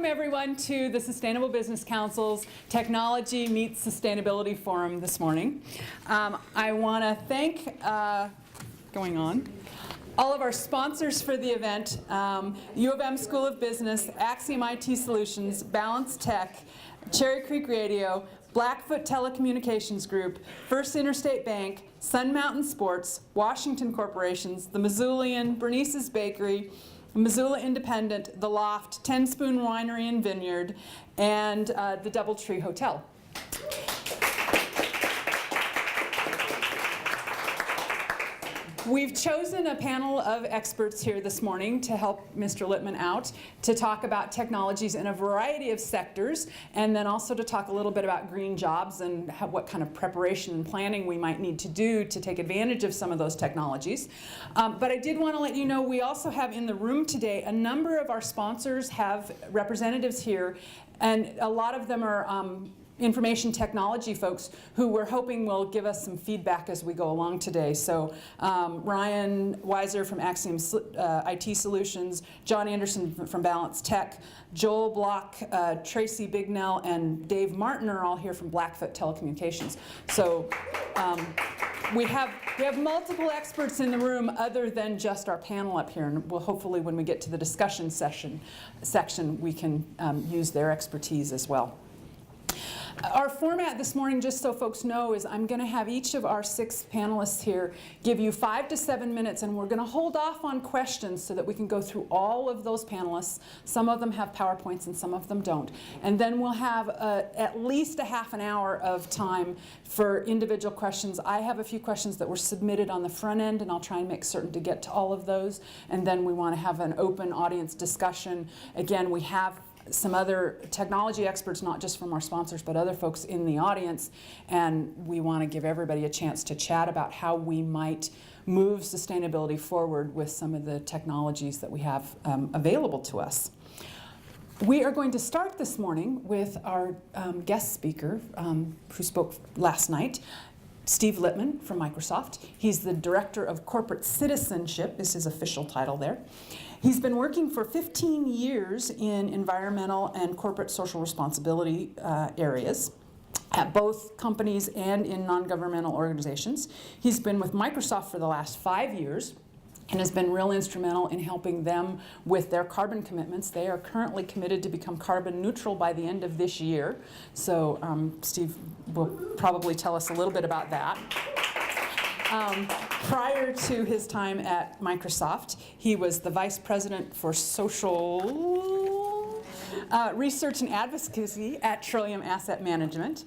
Welcome everyone to the Sustainable Business Council's Technology Meets Sustainability Forum this morning. I want to thank, all of our sponsors for the event, U of M School of Business, Axiom IT Solutions, Balance Tech, Cherry Creek Radio, Blackfoot Telecommunications Group, First Interstate Bank, Sun Mountain Sports, Washington Corporations, the Missoulian, Bernice's Bakery, Missoula Independent, The Loft, 10 Spoon Winery and Vineyard, and the Doubletree Hotel. We've chosen a panel of experts here this morning to help Mr. Lippman out to talk about technologies in a variety of sectors, and then also to talk a little bit about green jobs and what kind of preparation and planning we might need to do to take advantage of some of those technologies. But I did want to let you know we also have in the room today a number of our sponsors have representatives here, and a lot of them are information technology folks who we're hoping will give us some feedback as we go along today. So Ryan Weiser from Axiom IT Solutions, John Anderson from Balance Tech, Joel Block, Tracy Bignell, and Dave Martin are all here from Blackfoot Telecommunications. So we have multiple experts in the room other than just our panel up here, and we'll hopefully when we get to the discussion section we can use their expertise as well. Our format this morning, just so folks know, is I'm going to have each of our 6 panelists here give you 5 to 7 minutes, and we're going to hold off on questions so that we can go through all of those panelists. Some of them have PowerPoints and some of them don't. And then we'll have at least a half an hour of time for individual questions. I have a few questions that were submitted on the front end, and I'll try and make certain to get to all of those. And then we want to have an open audience discussion. Again, we have some other technology experts, not just from our sponsors, but other folks in the audience, and we want to give everybody a chance to chat about how we might move sustainability forward with some of the technologies that we have available to us. We are going to start this morning with our guest speaker who spoke last night, Steve Lippman from Microsoft. He's the Director of Corporate Citizenship, is his official title there. He's been working for 15 years in environmental and corporate social responsibility areas at both companies and in non-governmental organizations. He's been with Microsoft for the last 5 years and has been real instrumental in helping them with their carbon commitments. They are currently committed to become carbon neutral by the end of this year. So Steve will probably tell us a little bit about that. Prior to his time at Microsoft, he was the Vice President for Social Research and Advocacy at Trillium Asset Management.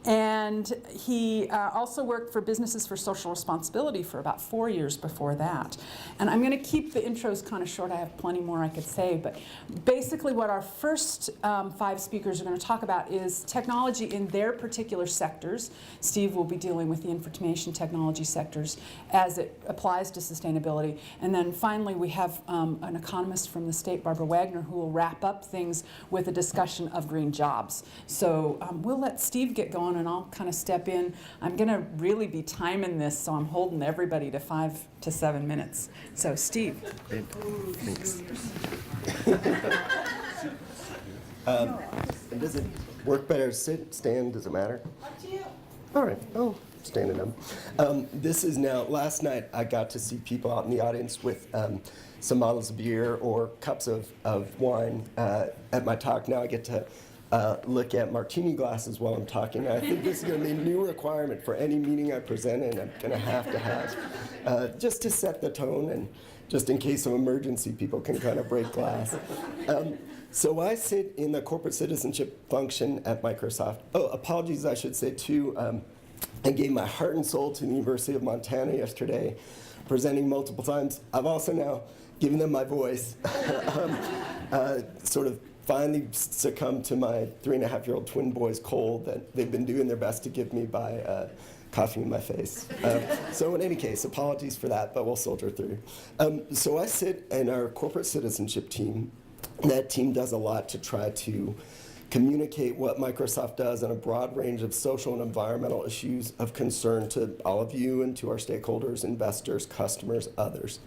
And he also worked for Businesses for Social Responsibility for about 4 years before that. And I'm going to keep the intros kind of short. I have plenty more I could say. But basically what our first 5 speakers are going to talk about is technology in their particular sectors. Steve will be dealing with the information technology sectors as it applies to sustainability. And then finally we have an economist from the state, Barbara Wagner, who will wrap up things with a discussion of green jobs. So we'll let Steve get going, and I'll kind of step in. I'm going to really be timing this, so I'm holding everybody to 5 to 7 minutes. So, Steve. Great. Thanks. Does it work better sit, stand? Does it matter? Up to you. All right. Oh, standing up. This is now, last night I got to see people out in the audience with some bottles of beer or cups of wine at my talk. Now I get to look at martini glasses while I'm talking. I think this is going to be a new requirement for any meeting I present in. I'm going to have just to set the tone, and just in case of emergency, people can kind of break glass. So I sit in the corporate citizenship function at Microsoft. Oh, apologies, I should say too. I gave my heart and soul to the University of Montana yesterday, presenting multiple times. I've also now given them my voice. Sort of finally succumbed to my 3.5-year-old twin boy's cold that they've been doing their best to give me by coughing in my face. So in any case, apologies for that, but we'll soldier through. So I sit in our corporate citizenship team. That team does a lot to try to communicate what Microsoft does on a broad range of social and environmental issues of concern to all of you and to our stakeholders, investors, customers, others.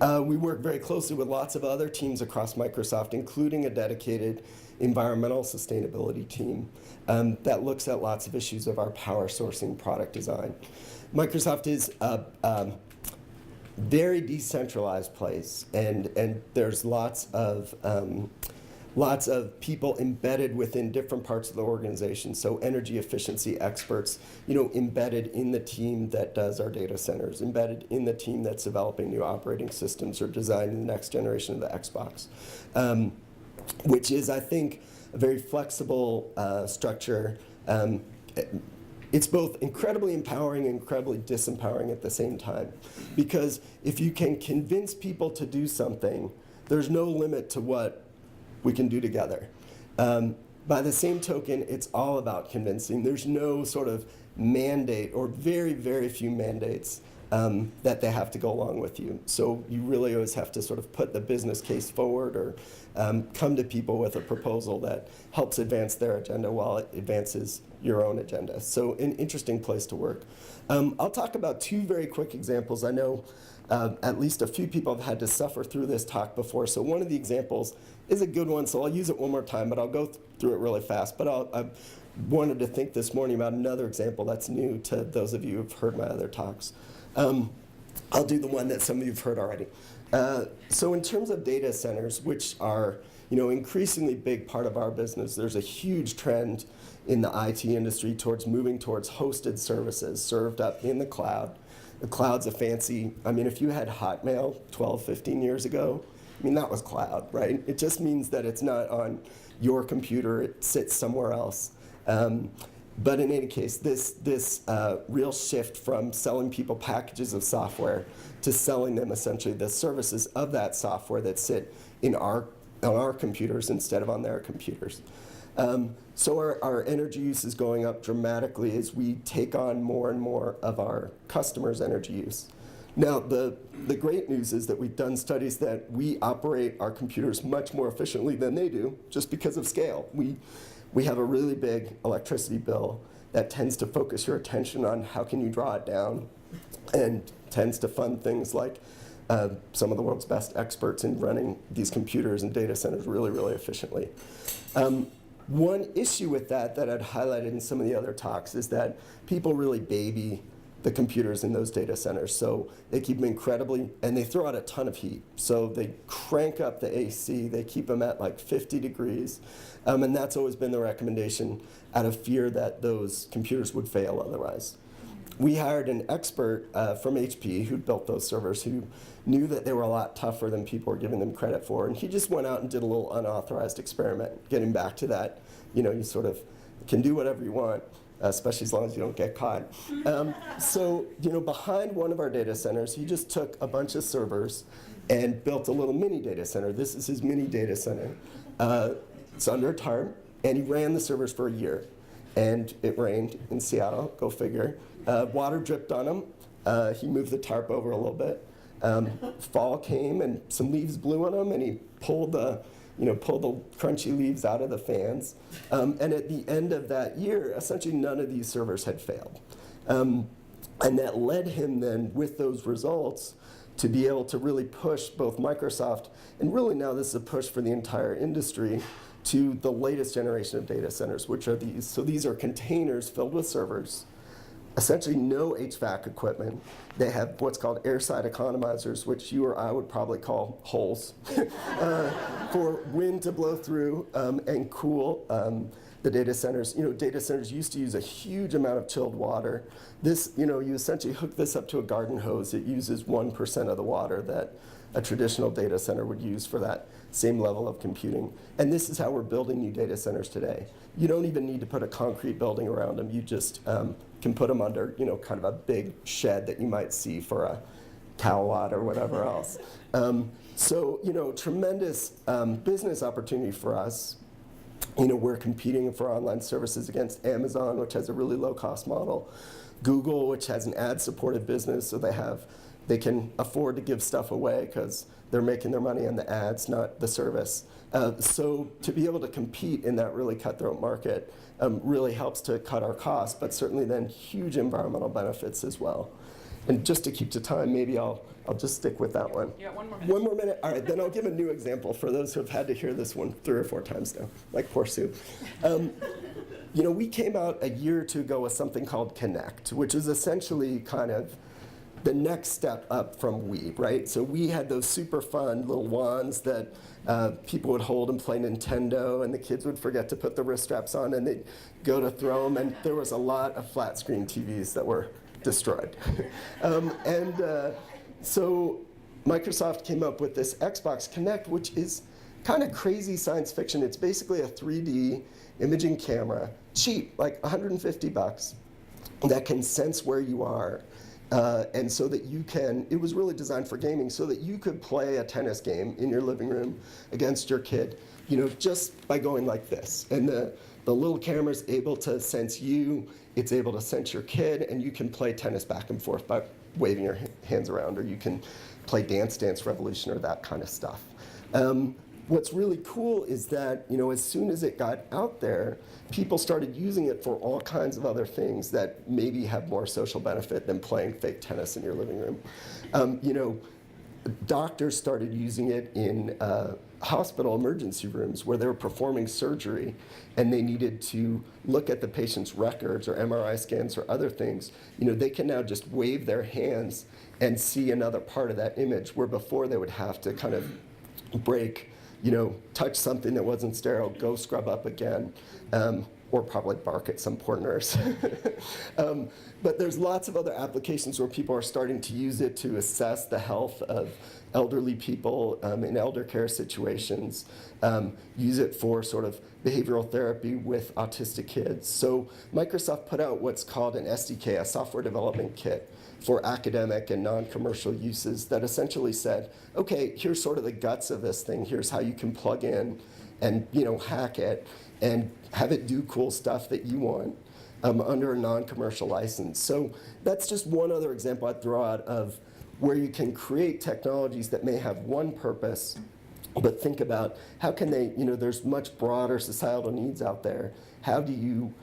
We work very closely with lots of other teams across Microsoft, including a dedicated environmental sustainability team that looks at lots of issues of our power sourcing product design. Microsoft is a very decentralized place, and there's lots of people embedded within different parts of the organization. So energy efficiency experts, embedded in the team that does our data centers, embedded in the team that's developing new operating systems or designing the next generation of the Xbox, which is, I think, a very flexible structure. It's both incredibly empowering and incredibly disempowering at the same time. Because if you can convince people to do something, there's no limit to what we can do together. By the same token, it's all about convincing. There's no sort of mandate, or very, very few mandates that they have to go along with you. So you really always have to sort of put the business case forward, or come to people with a proposal that helps advance their agenda while it advances your own agenda. So an interesting place to work. I'll talk about two very quick examples. I know at least a few people have had to suffer through this talk before. So one of the examples is a good one, so I'll use it one more time, but I'll go through it really fast. But I wanted to think this morning about another example that's new to those of you who've heard my other talks. I'll do the one that some of you have heard already. So in terms of data centers, which are increasingly big part of our business, there's a huge trend in the IT industry towards moving towards hosted services served up in the cloud. The cloud's a fancy, if you had Hotmail 12, 15 years ago, that was cloud, right? It just means that it's not on your computer, it sits somewhere else. But in any case, this real shift from selling people packages of software to selling them essentially the services of that software that sit on our computers instead of on their computers. So our energy use is going up dramatically as we take on more and more of our customers' energy use. Now, the great news is that we've done studies that we operate our computers much more efficiently than they do, just because of scale. We have a really big electricity bill that tends to focus your attention on how can you draw it down, and tends to fund things like some of the world's best experts in running these computers and data centers really, really efficiently. One issue with that I'd highlighted in some of the other talks is that people really baby the computers in those data centers. So they keep them incredibly, and they throw out a ton of heat. So they crank up the AC, they keep them at like 50 degrees. And that's always been the recommendation out of fear that those computers would fail otherwise. We hired an expert from HP who built those servers, who knew that they were a lot tougher than people were giving them credit for. And he just went out and did a little unauthorized experiment, getting back to that, you sort of can do whatever you want, especially as long as you don't get caught. So, behind one of our data centers, he just took a bunch of servers and built a little mini data center. This is his mini data center. It's under a tarp, and he ran the servers for a year. And it rained in Seattle, go figure. Water dripped on him. He moved the tarp over a little bit. Fall came, and some leaves blew on him, and he pulled the crunchy leaves out of the fans. And at the end of that year, essentially none of these servers had failed. And that led him then, with those results, to be able to really push both Microsoft, and really now this is a push for the entire industry, to the latest generation of data centers, which are these. So these are containers filled with servers, essentially no HVAC equipment. They have what's called airside economizers, which you or I would probably call holes, for wind to blow through and cool the data centers. Data centers used to use a huge amount of chilled water. This, you essentially hook this up to a garden hose. It uses 1% of the water that a traditional data center would use for that same level of computing. And this is how we're building new data centers today. You don't even need to put a concrete building around them. You just can put them under, kind of a big shed that you might see for a cow lot or whatever else. So, tremendous business opportunity for us. We're competing for online services against Amazon, which has a really low-cost model. Google, which has an ad-supported business, so they can afford to give stuff away because they're making their money on the ads, not the service. So to be able to compete in that really cutthroat market really helps to cut our costs, but certainly then huge environmental benefits as well. And just to keep to time, maybe I'll just stick with that one. Yeah, one more minute. One more minute? All right, then I'll give a new example for those who have had to hear this one 3 or 4 times now, like poor Sue. We came out a year or two ago with something called Kinect, which is essentially kind of the next step up from Wii, right? So we had those super fun little wands that people would hold and play Nintendo, and the kids would forget to put the wrist straps on, and they'd go to throw them, and there was a lot of flat screen TVs that were destroyed. So Microsoft came up with this Xbox Kinect, which is kind of crazy science fiction. It's basically a 3D imaging camera, cheap, like $150, that can sense where you are. And so that you can, it was really designed for gaming, so that you could play a tennis game in your living room against your kid, just by going like this. And the little camera's able to sense you, it's able to sense your kid, and you can play tennis back and forth by waving your hands around, or you can play Dance Dance Revolution or that kind of stuff. What's really cool is that, as soon as it got out there, people started using it for all kinds of other things that maybe have more social benefit than playing fake tennis in your living room. Doctors started using it in hospital emergency rooms where they were performing surgery and they needed to look at the patient's records or MRI scans or other things. They can now just wave their hands and see another part of that image, where before they would have to kind of break, touch something that wasn't sterile, go scrub up again, or probably bark at some poor nurse. But there's lots of other applications where people are starting to use it to assess the health of elderly people in elder care situations, use it for sort of behavioral therapy with autistic kids. So Microsoft put out what's called an SDK, a software development kit, for academic and non-commercial uses that essentially said, okay, here's sort of the guts of this thing. Here's how you can plug in and hack it and have it do cool stuff that you want under a non-commercial license. So that's just one other example I'd throw out of where you can create technologies that may have one purpose, but think about how can they, there's much broader societal needs out there. How do you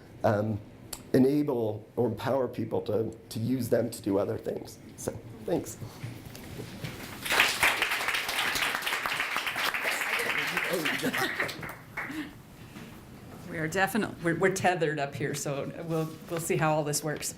enable or empower people to use them to do other things? So, thanks. We are definitely, we're tethered up here, so we'll see how all this works.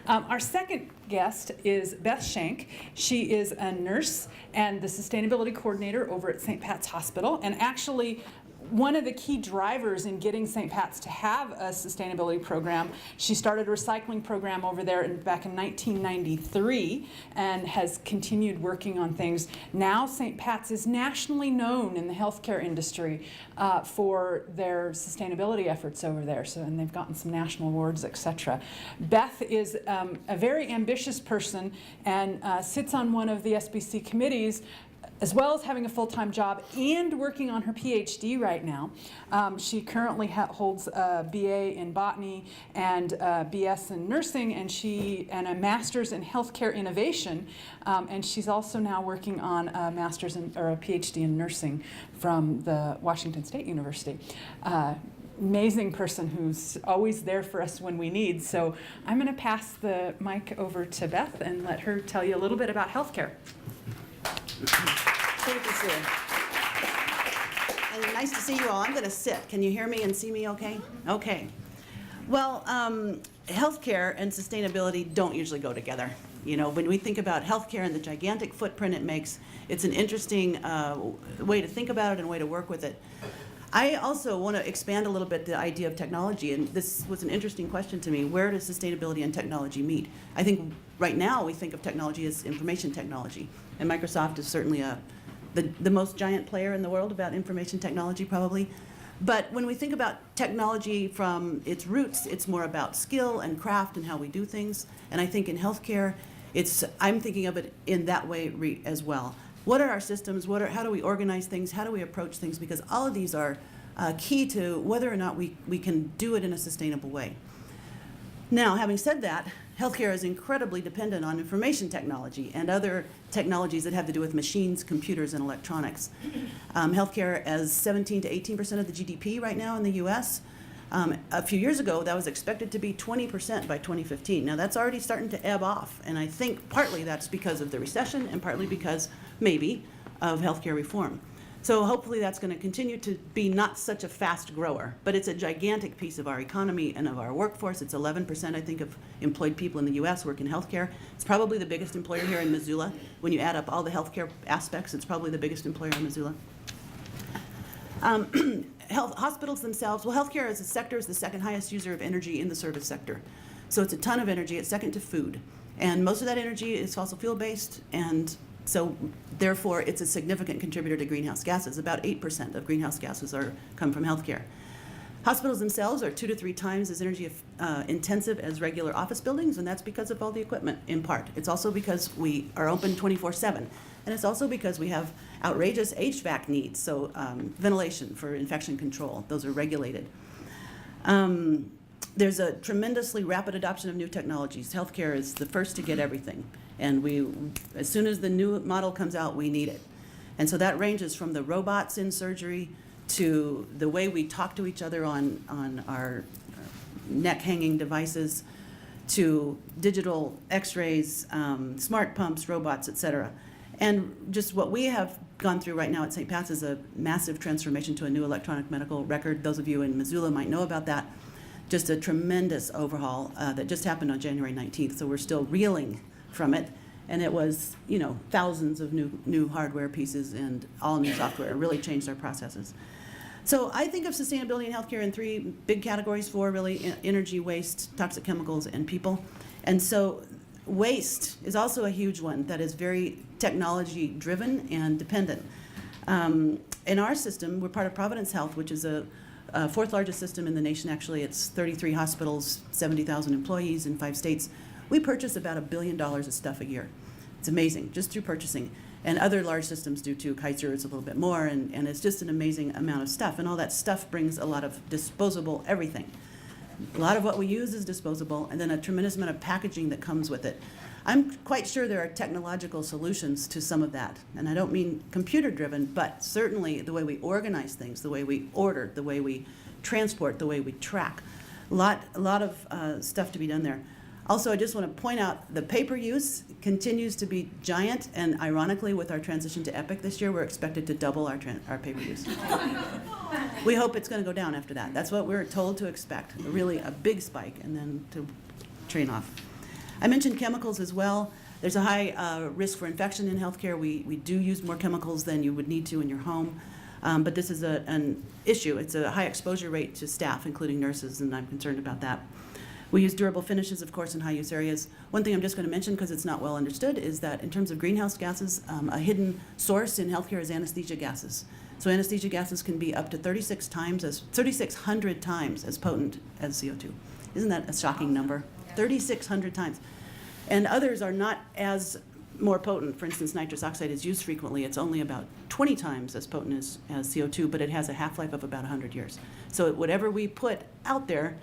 Our second guest is Beth Schenk. She is a nurse and the sustainability coordinator over at St. Pat's Hospital, and actually one of the key drivers in getting St. Pat's to have a sustainability program. She started a recycling program over there back in 1993 and has continued working on things. Now St. Pat's is nationally known in the healthcare industry for their sustainability efforts over there. And they've gotten some national awards, etc. Beth is a very ambitious person and sits on one of the SBC committees, as well as having a full-time job and working on her PhD right now. She currently holds a BA in botany and a BS in nursing, and a master's in healthcare innovation. And she's also now working on a master's or a PhD in nursing from the Washington State University. Amazing person who's always there for us when we need. So I'm going to pass the mic over to Beth and let her tell you a little bit about healthcare. Thank you, Sue. And nice to see you all. I'm going to sit. Can you hear me and see me okay? Okay. Well, healthcare and sustainability don't usually go together. When we think about healthcare and the gigantic footprint it makes, it's an interesting way to think about it and a way to work with it. I also want to expand a little bit the idea of technology, and this was an interesting question to me. Where does sustainability and technology meet? I think right now we think of technology as information technology, and Microsoft is certainly the most giant player in the world about information technology, probably. But when we think about technology from its roots, it's more about skill and craft and how we do things. And I think in healthcare, I'm thinking of it in that way as well. What are our systems? How do we organize things? How do we approach things? Because all of these are key to whether or not we can do it in a sustainable way. Now, having said that, healthcare is incredibly dependent on information technology and other technologies that have to do with machines, computers, and electronics. Healthcare is 17 to 18% of the GDP right now in the U.S. A few years ago, that was expected to be 20% by 2015. Now, that's already starting to ebb off, and I think partly that's because of the recession and partly because, maybe, of healthcare reform. So hopefully that's going to continue to be not such a fast grower, but it's a gigantic piece of our economy and of our workforce. It's 11%, I think, of employed people in the U.S. work in healthcare. It's probably the biggest employer here in Missoula. When you add up all the healthcare aspects, it's probably the biggest employer in Missoula. Hospitals themselves, well, healthcare as a sector is the second highest user of energy in the service sector. So it's a ton of energy. It's second to food. And most of that energy is fossil fuel based, and so therefore it's a significant contributor to greenhouse gases. About 8% of greenhouse gases come from healthcare. Hospitals themselves are 2 to 3 times as energy intensive as regular office buildings, and that's because of all the equipment in part. It's also because we are open 24/7. And it's also because we have outrageous HVAC needs, so ventilation for infection control. Those are regulated. There's a tremendously rapid adoption of new technologies. Healthcare is the first to get everything. And as soon as the new model comes out, we need it. And so that ranges from the robots in surgery to the way we talk to each other on our neck-hanging devices, to digital x-rays, smart pumps, robots, et cetera. And just what we have gone through right now at St. Pat's is a massive transformation to a new electronic medical record. Those of you in Missoula might know about that. Just a tremendous overhaul that just happened on January 19th. So we're still reeling from it. And it was, thousands of new hardware pieces and all new software. It really changed our processes. So I think of sustainability in healthcare in 3 big categories: 4 really: energy, waste, toxic chemicals, and people. And so waste is also a huge one that is very technology driven and dependent. In our system, we're part of Providence Health, which is a 4th largest system in the nation. Actually, it's 33 hospitals, 70,000 employees in 5 states. We purchase about $1 billion of stuff a year. It's amazing, just through purchasing. And other large systems do too. Kaiser is a little bit more, and it's just an amazing amount of stuff. And all that stuff brings a lot of disposable everything. A lot of what we use is disposable, and then a tremendous amount of packaging that comes with it. I'm quite sure there are technological solutions to some of that. And I don't mean computer-driven, but certainly the way we organize things, the way we order, the way we transport, the way we track. A lot of stuff to be done there. Also, I just want to point out the paper use continues to be giant, and ironically, with our transition to EPIC this year, we're expected to double our paper use. We hope it's going to go down after that. That's what we're told to expect, really a big spike, and then to train off. I mentioned chemicals as well. There's a high risk for infection in healthcare. We do use more chemicals than you would need to in your home, but this is an issue. It's a high exposure rate to staff, including nurses, and I'm concerned about that. We use durable finishes, of course, in high-use areas. One thing I'm just going to mention, because it's not well understood, is that in terms of greenhouse gases, a hidden source in healthcare is anesthesia gases. So anesthesia gases can be up to 3,600 times as potent as CO2. Isn't that a shocking number? 3,600 times. And others are not as more potent. For instance, nitrous oxide is used frequently. It's only about 20 times as potent as CO2, but it has a half-life of about 100 years. So whatever we put out there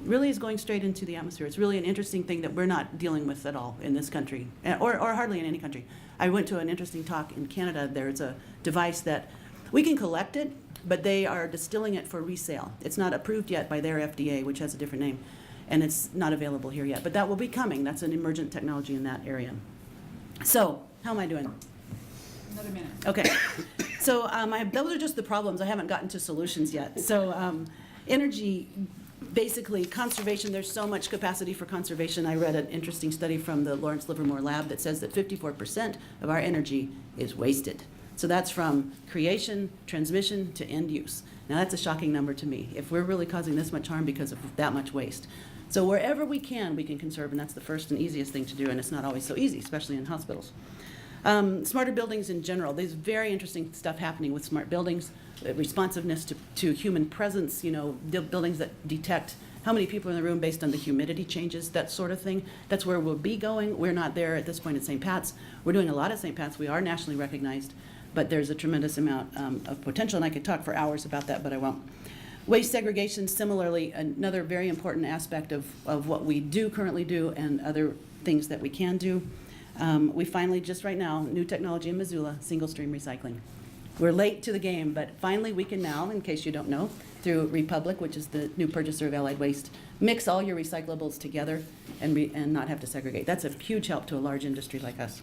really is going straight into the atmosphere. It's really an interesting thing that we're not dealing with at all in this country, or hardly in any country. I went to an interesting talk in Canada. There's a device that we can collect it, but they are distilling it for resale. It's not approved yet by their FDA, which has a different name, and it's not available here yet. But that will be coming. That's an emergent technology in that area. So, how am I doing? Another minute. Okay. So those are just the problems. I haven't gotten to solutions yet. So energy, basically conservation, there's so much capacity for conservation. I read an interesting study from the Lawrence Livermore Lab that says that 54% of our energy is wasted. So that's from creation, transmission, to end use. Now that's a shocking number to me, if we're really causing this much harm because of that much waste. So wherever we can conserve, and that's the first and easiest thing to do, and it's not always so easy, especially in hospitals. Smarter buildings in general. There's very interesting stuff happening with smart buildings, responsiveness to human presence, buildings that detect how many people are in the room based on the humidity changes, that sort of thing. That's where we'll be going. We're not there at this point at St. Pat's. We're doing a lot at St. Pat's. We are nationally recognized, but there's a tremendous amount of potential, and I could talk for hours about that, but I won't. Waste segregation, similarly, another very important aspect of what we currently do and other things that we can do. We finally, just right now, new technology in Missoula, single stream recycling. We're late to the game, but finally we can now, in case you don't know, through Republic, which is the new purchaser of Allied Waste, mix all your recyclables together and not have to segregate. That's a huge help to a large industry like us.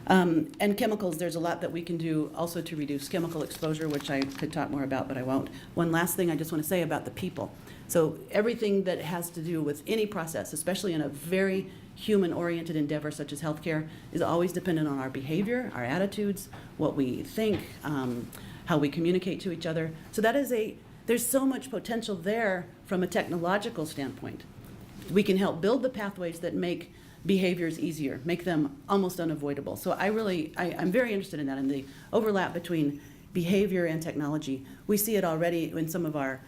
And chemicals, there's a lot that we can do also to reduce chemical exposure, which I could talk more about, but I won't. One last thing I just want to say about the people. So everything that has to do with any process, especially in a very human-oriented endeavor such as healthcare, is always dependent on our behavior, our attitudes, what we think, how we communicate to each other. So that is there's so much potential there from a technological standpoint. We can help build the pathways that make behaviors easier, make them almost unavoidable. So I'm very interested in that, in the overlap between behavior and technology. We see it already in some of our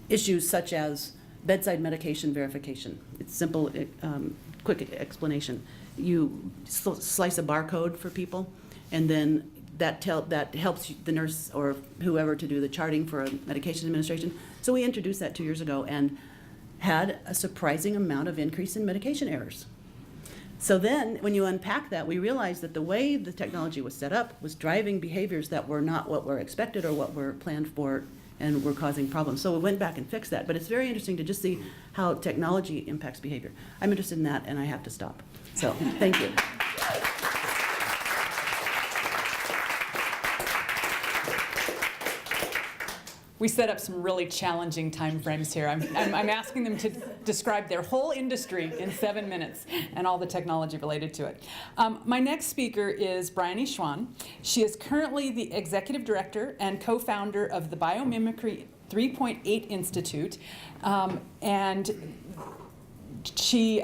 issues such as bedside medication verification. It's simple, quick explanation. You slice a barcode for people, and then that helps the nurse or whoever to do the charting for a medication administration. So we introduced that 2 years ago and had a surprising amount of increase in medication errors. So then when you unpack that, we realized that the way the technology was set up was driving behaviors that were not what were expected or what were planned for and were causing problems. So we went back and fixed that. But it's very interesting to just see how technology impacts behavior. I'm interested in that, and I have to stop. So thank you. We set up some really challenging time frames here. I'm asking them to describe their whole industry in 7 minutes and all the technology related to it. My next speaker is Bryony Schwan. She is currently the executive director and co-founder of the Biomimicry 3.8 Institute, and she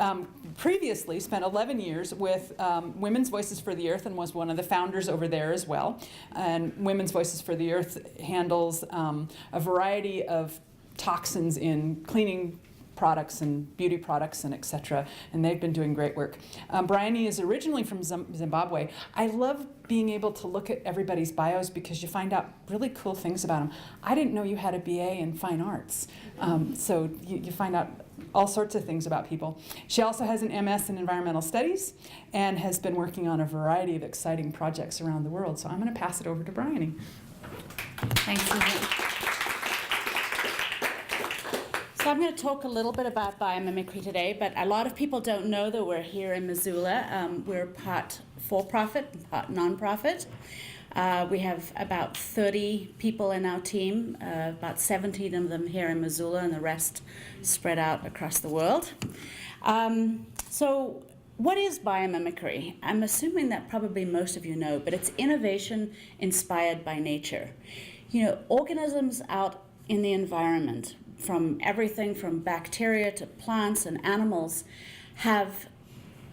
previously spent 11 years with Women's Voices for the Earth and was one of the founders over there as well. And Women's Voices for the Earth handles a variety of toxins in cleaning products and beauty products and et cetera, and they've been doing great work. Bryony is originally from Zimbabwe. I love being able to look at everybody's bios because you find out really cool things about them. I didn't know you had a BA in fine arts, so you find out all sorts of things about people. She also has an MS in environmental studies and has been working on a variety of exciting projects around the world. So I'm going to pass it over to Bryony. Thanks, Susan. So I'm going to talk a little bit about biomimicry today, but a lot of people don't know that we're here in Missoula. We're part for-profit, part non-profit. We have about 30 people in our team, about 17 of them here in Missoula, and the rest spread out across the world. So what is biomimicry? I'm assuming that probably most of you know, but it's innovation inspired by nature. You know, organisms out in the environment, from everything from bacteria to plants and animals, have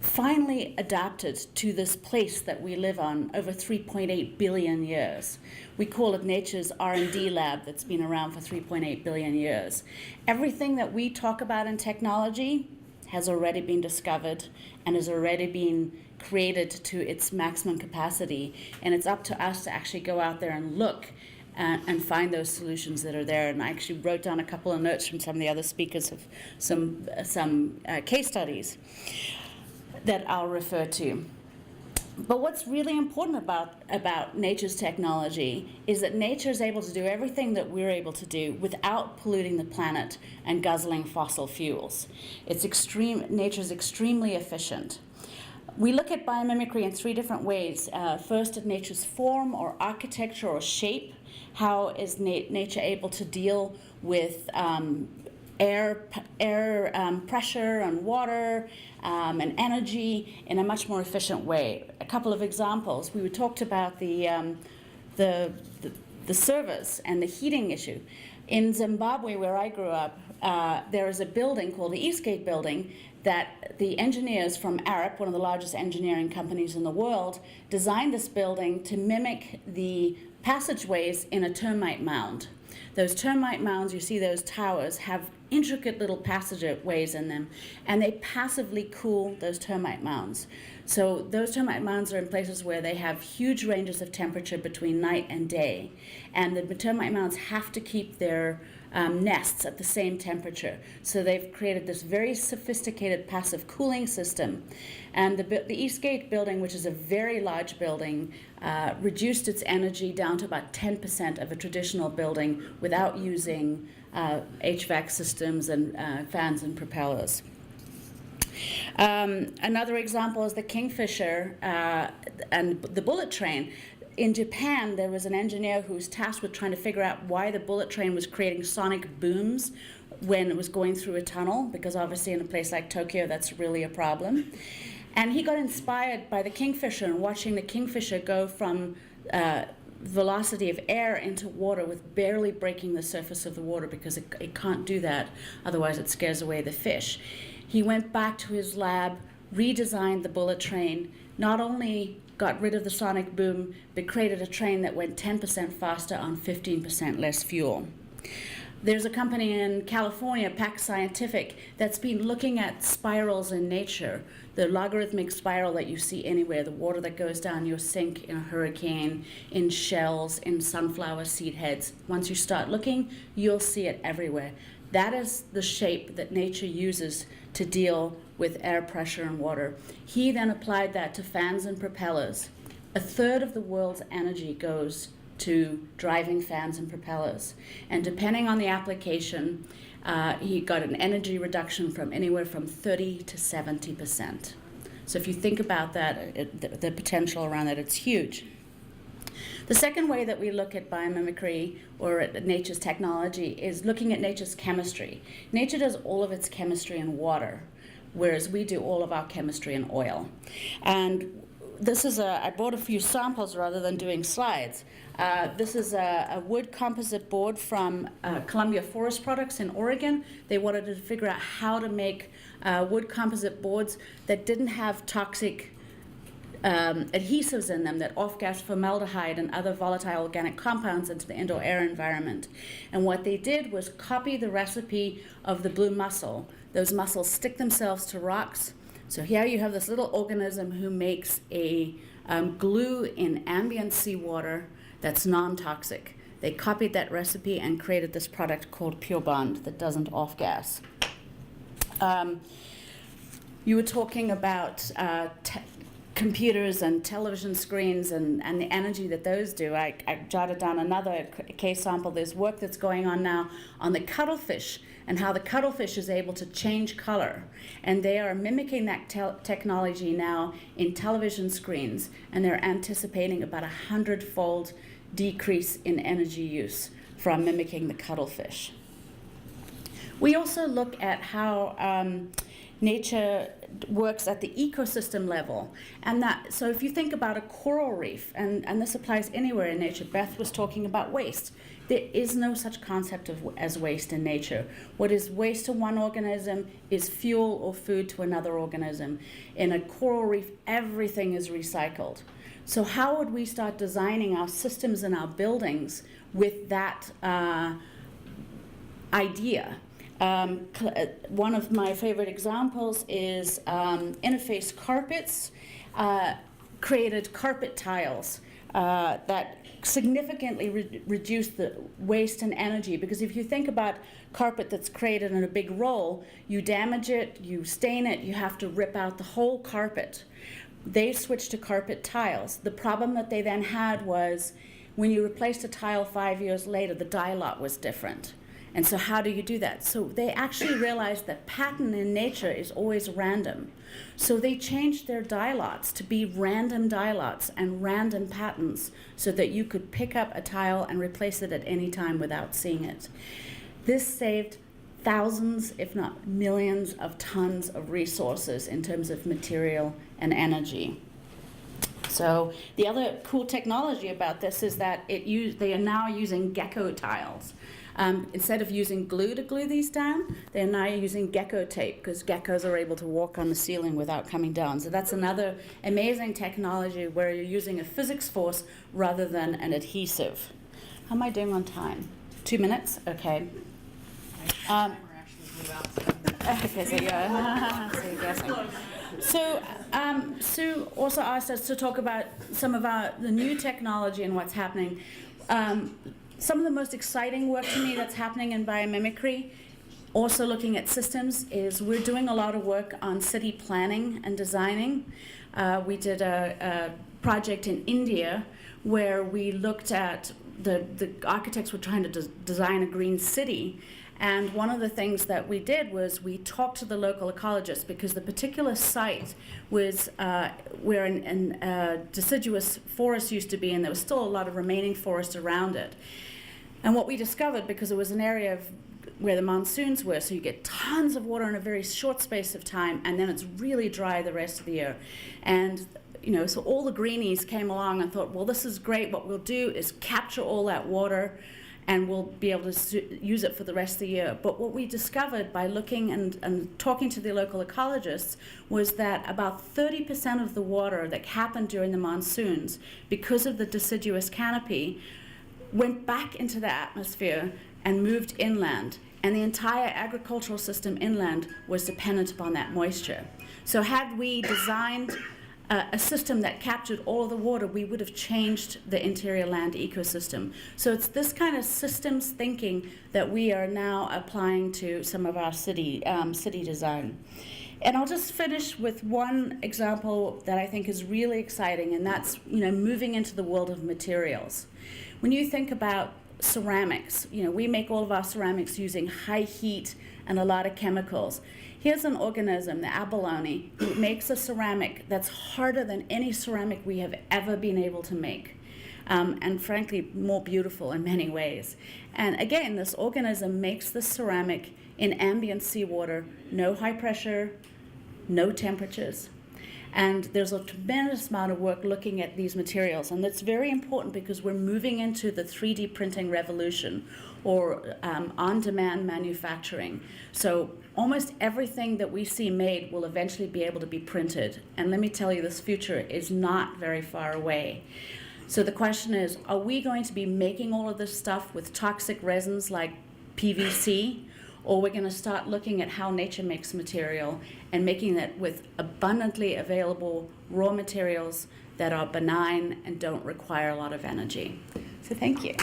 finally adapted to this place that we live on over 3.8 billion years. We call it nature's R&D lab that's been around for 3.8 billion years. Everything that we talk about in technology has already been discovered and has already been created to its maximum capacity, and it's up to us to actually go out there and look and find those solutions that are there. And I actually wrote down a couple of notes from some of the other speakers of some case studies that I'll refer to. But what's really important about nature's technology is that nature is able to do everything that we're able to do without polluting the planet and guzzling fossil fuels. Nature's extremely efficient. We look at biomimicry in three different ways. First, at nature's form or architecture or shape. How is nature able to deal with air pressure and water and energy in a much more efficient way? A couple of examples. We talked about the servers and the heating issue. In Zimbabwe, where I grew up, there is a building called the Eastgate Building that the engineers from Arup, one of the largest engineering companies in the world, designed this building to mimic the passageways in a termite mound. Those termite mounds, you see those towers, have intricate little passageways in them, and they passively cool those termite mounds. So those termite mounds are in places where they have huge ranges of temperature between night and day, and the termite mounds have to keep their nests at the same temperature. So they've created this very sophisticated passive cooling system. And the Eastgate building, which is a very large building, reduced its energy down to about 10% of a traditional building without using HVAC systems and fans and propellers. Another example is the Kingfisher and the bullet train. In Japan, there was an engineer who was tasked with trying to figure out why the bullet train was creating sonic booms when it was going through a tunnel, because obviously in a place like Tokyo, that's really a problem. And he got inspired by the Kingfisher and watching the Kingfisher go from velocity of air into water with barely breaking the surface of the water, because it can't do that, otherwise it scares away the fish. He went back to his lab, redesigned the bullet train, not only got rid of the sonic boom, but created a train that went 10% faster on 15% less fuel. There's a company in California, Pack Scientific, that's been looking at spirals in nature, the logarithmic spiral that you see anywhere, the water that goes down your sink in a hurricane, in shells, in sunflower seed heads. Once you start looking, you'll see it everywhere. That is the shape that nature uses to deal with air pressure and water. He then applied that to fans and propellers. A third of the world's energy goes to driving fans and propellers. And depending on the application, he got an energy reduction from anywhere from 30 to 70%. So if you think about that, the potential around that, it's huge. The second way that we look at biomimicry or at nature's technology is looking at nature's chemistry. Nature does all of its chemistry in water, whereas we do all of our chemistry in oil. And this is I brought a few samples rather than doing slides. This is a wood composite board from Columbia Forest Products in Oregon. They wanted to figure out how to make wood composite boards that didn't have toxic adhesives in them that off-gas formaldehyde and other volatile organic compounds into the indoor air environment. And what they did was copy the recipe of the blue mussel. Those mussels stick themselves to rocks. So here you have this little organism who makes a glue in ambient seawater that's non-toxic. They copied that recipe and created this product called Pure Bond that doesn't off-gas. You were talking about computers and television screens and the energy that those do. I jotted down another case sample. There's work that's going on now on the cuttlefish and how the cuttlefish is able to change color. And they are mimicking that technology now in television screens, and they're anticipating about 100-fold decrease in energy use from mimicking the cuttlefish. We also look at how nature works at the ecosystem level. And so if you think about a coral reef, and this applies anywhere in nature, Beth was talking about waste. There is no such concept as waste in nature. What is waste to one organism is fuel or food to another organism. In a coral reef, everything is recycled. So how would we start designing our systems and our buildings with that idea? One of my favorite examples is Interface Carpets created carpet tiles that significantly reduce the waste and energy, because if you think about carpet that's created in a big roll, you damage it, you stain it, you have to rip out the whole carpet. They switched to carpet tiles. The problem that they then had was when you replaced a tile 5 years later, the dye lot was different. And so how do you do that? So they actually realized that pattern in nature is always random. So they changed their dye lots to be random dye lots and random patterns so that you could pick up a tile and replace it at any time without seeing it. This saved thousands, if not millions, of tons of resources in terms of material and energy. So the other cool technology about this is that they are now using gecko tiles. Instead of using glue to glue these down, they're now using gecko tape, because geckos are able to walk on the ceiling without coming down. So that's another amazing technology where you're using a physics force rather than an adhesive. How am I doing on time? 2 minutes? Okay. Okay, so yeah. So you're guessing. So Sue also asked us to talk about some of the new technology and what's happening. some of the most exciting work to me that's happening in biomimicry, also looking at systems, is we're doing a lot of work on city planning and designing. We did a project in India where we looked at the architects were trying to design a green city. And one of the things that we did was we talked to the local ecologists, because the particular site was where a deciduous forest used to be, and there was still a lot of remaining forest around it. And what we discovered, because it was an area of where the monsoons were, so you get tons of water in a very short space of time, and then it's really dry the rest of the year. And so all the greenies came along and thought, well, this is great. What we'll do is capture all that water, and we'll be able to use it for the rest of the year. But what we discovered by looking and talking to the local ecologists was that about 30% of the water that happened during the monsoons, because of the deciduous canopy, went back into the atmosphere and moved inland. And the entire agricultural system inland was dependent upon that moisture. So had we designed a system that captured all of the water, we would have changed the interior land ecosystem. So it's this kind of systems thinking that we are now applying to some of our city design. And I'll just finish with one example that I think is really exciting, and that's moving into the world of materials. When you think about ceramics, we make all of our ceramics using high heat and a lot of chemicals. Here's an organism, the abalone, who makes a ceramic that's harder than any ceramic we have ever been able to make, and frankly, more beautiful in many ways. And again, this organism makes the ceramic in ambient seawater, no high pressure, no temperatures. And there's a tremendous amount of work looking at these materials, and that's very important because we're moving into the 3D printing revolution, or on-demand manufacturing. So almost everything that we see made will eventually be able to be printed. And let me tell you, this future is not very far away. So the question is, are we going to be making all of this stuff with toxic resins like PVC? Or we're going to start looking at how nature makes material and making it with abundantly available raw materials that are benign and don't require a lot of energy. So thank you.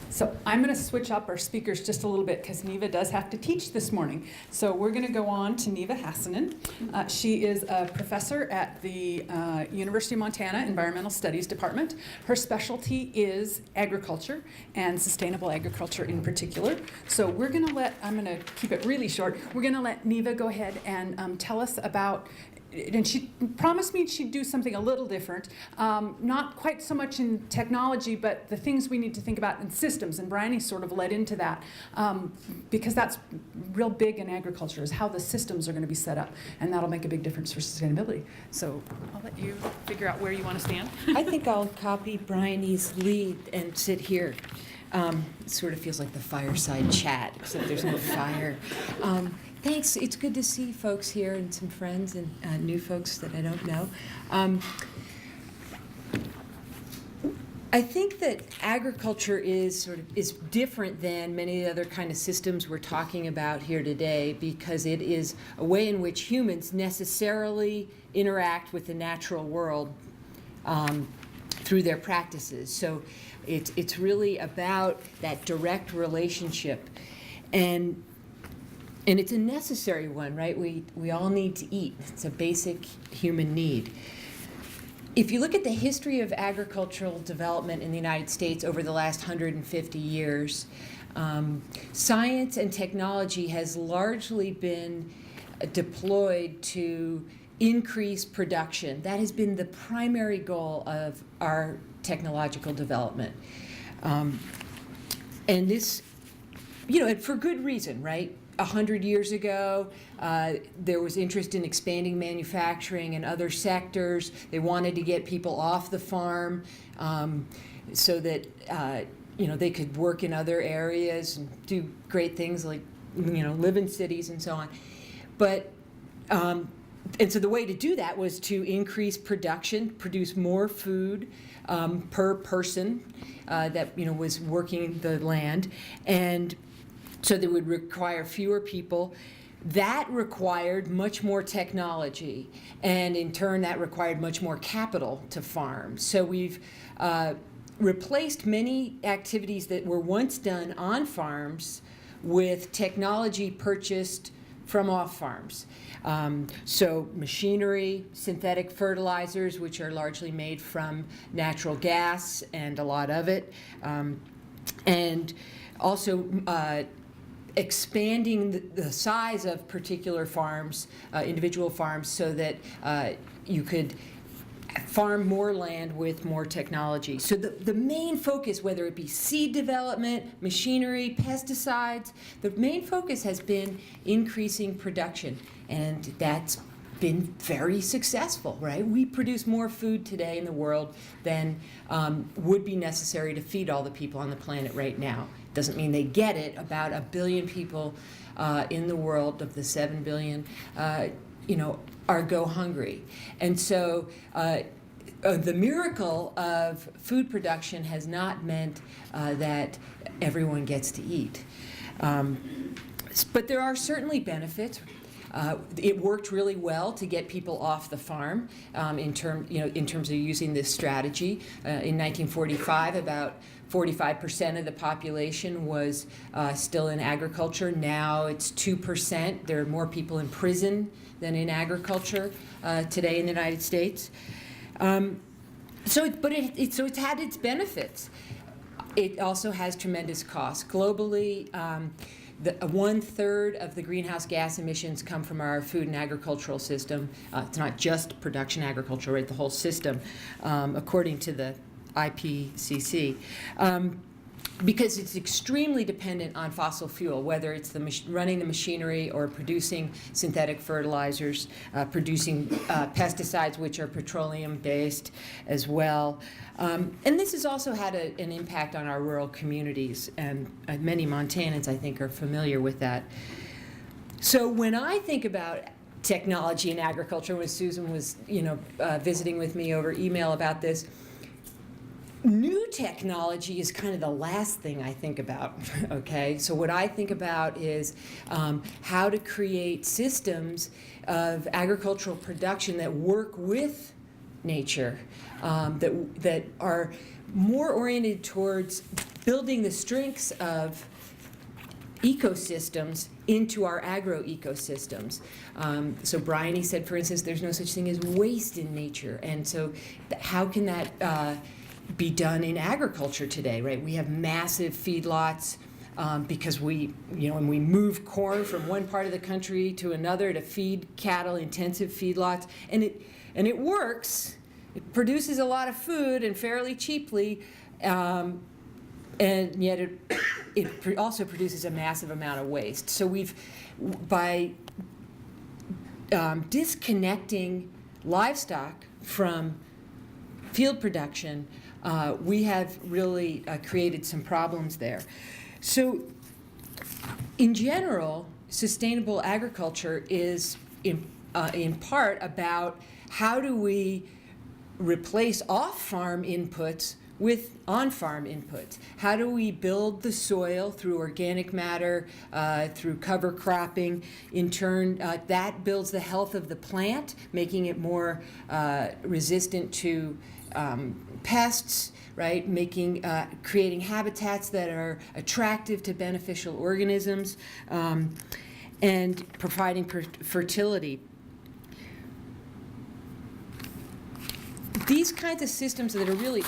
So I'm going to switch up our speakers just a little bit because Neve does have to teach this morning. So we're going to go on to Neve Hassanein. She is a professor at the University of Montana Environmental Studies Department. Her specialty is agriculture and sustainable agriculture in particular. So we're going to I'm going to keep it really short. We're going to let Neve go ahead and tell us about, and she promised me she'd do something a little different, not quite so much in technology, but the things we need to think about in systems, and Bryony sort of led into that, because that's real big in agriculture, is how the systems are going to be set up, and that'll make a big difference for sustainability. So I'll let you figure out where you want to stand. I think I'll copy Bryony's lead and sit here. It sort of feels like the fireside chat, except there's no fire. Thanks. It's good to see folks here and some friends and new folks that I don't know. I think that agriculture is different than many of the other kind of systems we're talking about here today, because it is a way in which humans necessarily interact with the natural world through their practices. So it's really about that direct relationship, and it's a necessary one, right? We all need to eat. It's a basic human need. If you look at the history of agricultural development in the United States over the last 150 years, science and technology has largely been deployed to increase production. That has been the primary goal of our technological development. And this, and for good reason, right? 100 years ago, there was interest in expanding manufacturing and other sectors. They wanted to get people off the farm so that they could work in other areas and do great things like live in cities and so on. But and so the way to do that was to increase production, produce more food per person that was working the land, and so that would require fewer people. That required much more technology, and in turn that required much more capital to farm. So we've replaced many activities that were once done on farms with technology purchased from off farms. So machinery, synthetic fertilizers, which are largely made from natural gas, and a lot of it, and also expanding the size of particular farms, individual farms, so that you could farm more land with more technology. So the main focus, whether it be seed development, machinery, pesticides, the main focus has been increasing production, and that's been very successful, right? We produce more food today in the world than would be necessary to feed all the people on the planet right now. Doesn't mean they get it. About 1 billion people in the world of the 7 billion, are go hungry. And so the miracle of food production has not meant that everyone gets to eat. But there are certainly benefits. It worked really well to get people off the farm in terms of using this strategy. In 1945, about 45% of the population was still in agriculture. Now it's 2%. There are more people in prison than in agriculture today in the United States. So it's had its benefits. It also has tremendous costs. Globally, 1/3 of the greenhouse gas emissions come from our food and agricultural system. It's not just production agriculture, right? The whole system, according to the IPCC. Because it's extremely dependent on fossil fuel, whether it's running the machinery or producing synthetic fertilizers, producing pesticides, which are petroleum-based as well. And this has also had an impact on our rural communities, and many Montanans, I think, are familiar with that. So when I think about technology in agriculture, when Susan was visiting with me over email about this, new technology is kind of the last thing I think about, okay? So what I think about is how to create systems of agricultural production that work with nature, that are more oriented towards building the strengths of ecosystems into our agro-ecosystems. So Bryony said, for instance, there's no such thing as waste in nature. And so how can that be done in agriculture today, right? We have massive feedlots because we move corn from one part of the country to another to feed cattle, intensive feedlots, and it works. It produces a lot of food and fairly cheaply, and yet it also produces a massive amount of waste. So by disconnecting livestock from field production, we have really created some problems there. So in general, sustainable agriculture is in part about how do we replace off-farm inputs with on-farm inputs. How do we build the soil through organic matter, through cover cropping? In turn, that builds the health of the plant, making it more resistant to pests, right? Creating habitats that are attractive to beneficial organisms, and providing fertility. These kinds of systems that are really,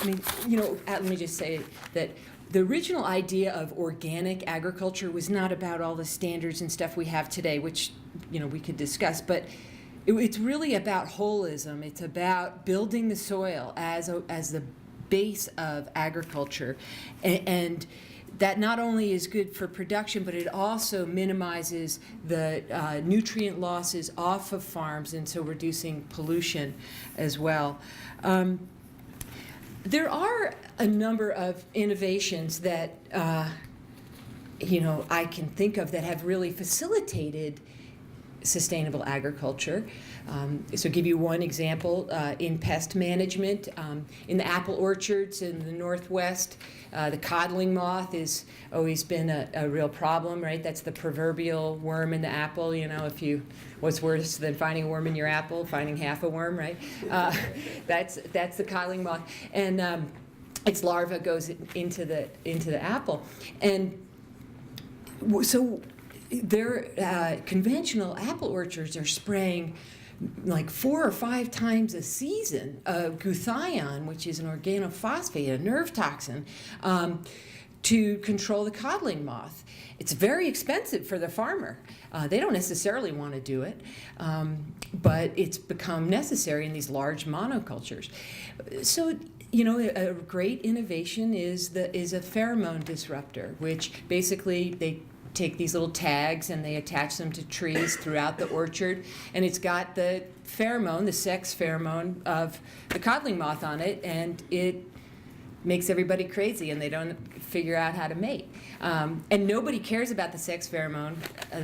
let me just say that the original idea of organic agriculture was not about all the standards and stuff we have today, which, we could discuss, but it's really about holism. It's about building the soil as the base of agriculture, and that not only is good for production, but it also minimizes the nutrient losses off of farms, and so reducing pollution as well. There are a number of innovations that I can think of that have really facilitated sustainable agriculture. So give you one example, in pest management, in the apple orchards in the Northwest, the codling moth has always been a real problem, right? That's the proverbial worm in the apple. What's worse than finding a worm in your apple? Finding half a worm, right? That's the codling moth, and its larva goes into the apple, and so their conventional apple orchards are spraying like 4 or 5 times a season of glutathione, which is an organophosphate, a nerve toxin, to control the codling moth. It's very expensive for the farmer. They don't necessarily want to do it, but it's become necessary in these large monocultures. So, a great innovation is a pheromone disruptor, which basically they take these little tags and they attach them to trees throughout the orchard, and it's got the pheromone, the sex pheromone of the codling moth on it, and it makes everybody crazy and they don't figure out how to mate. And nobody cares about the sex pheromone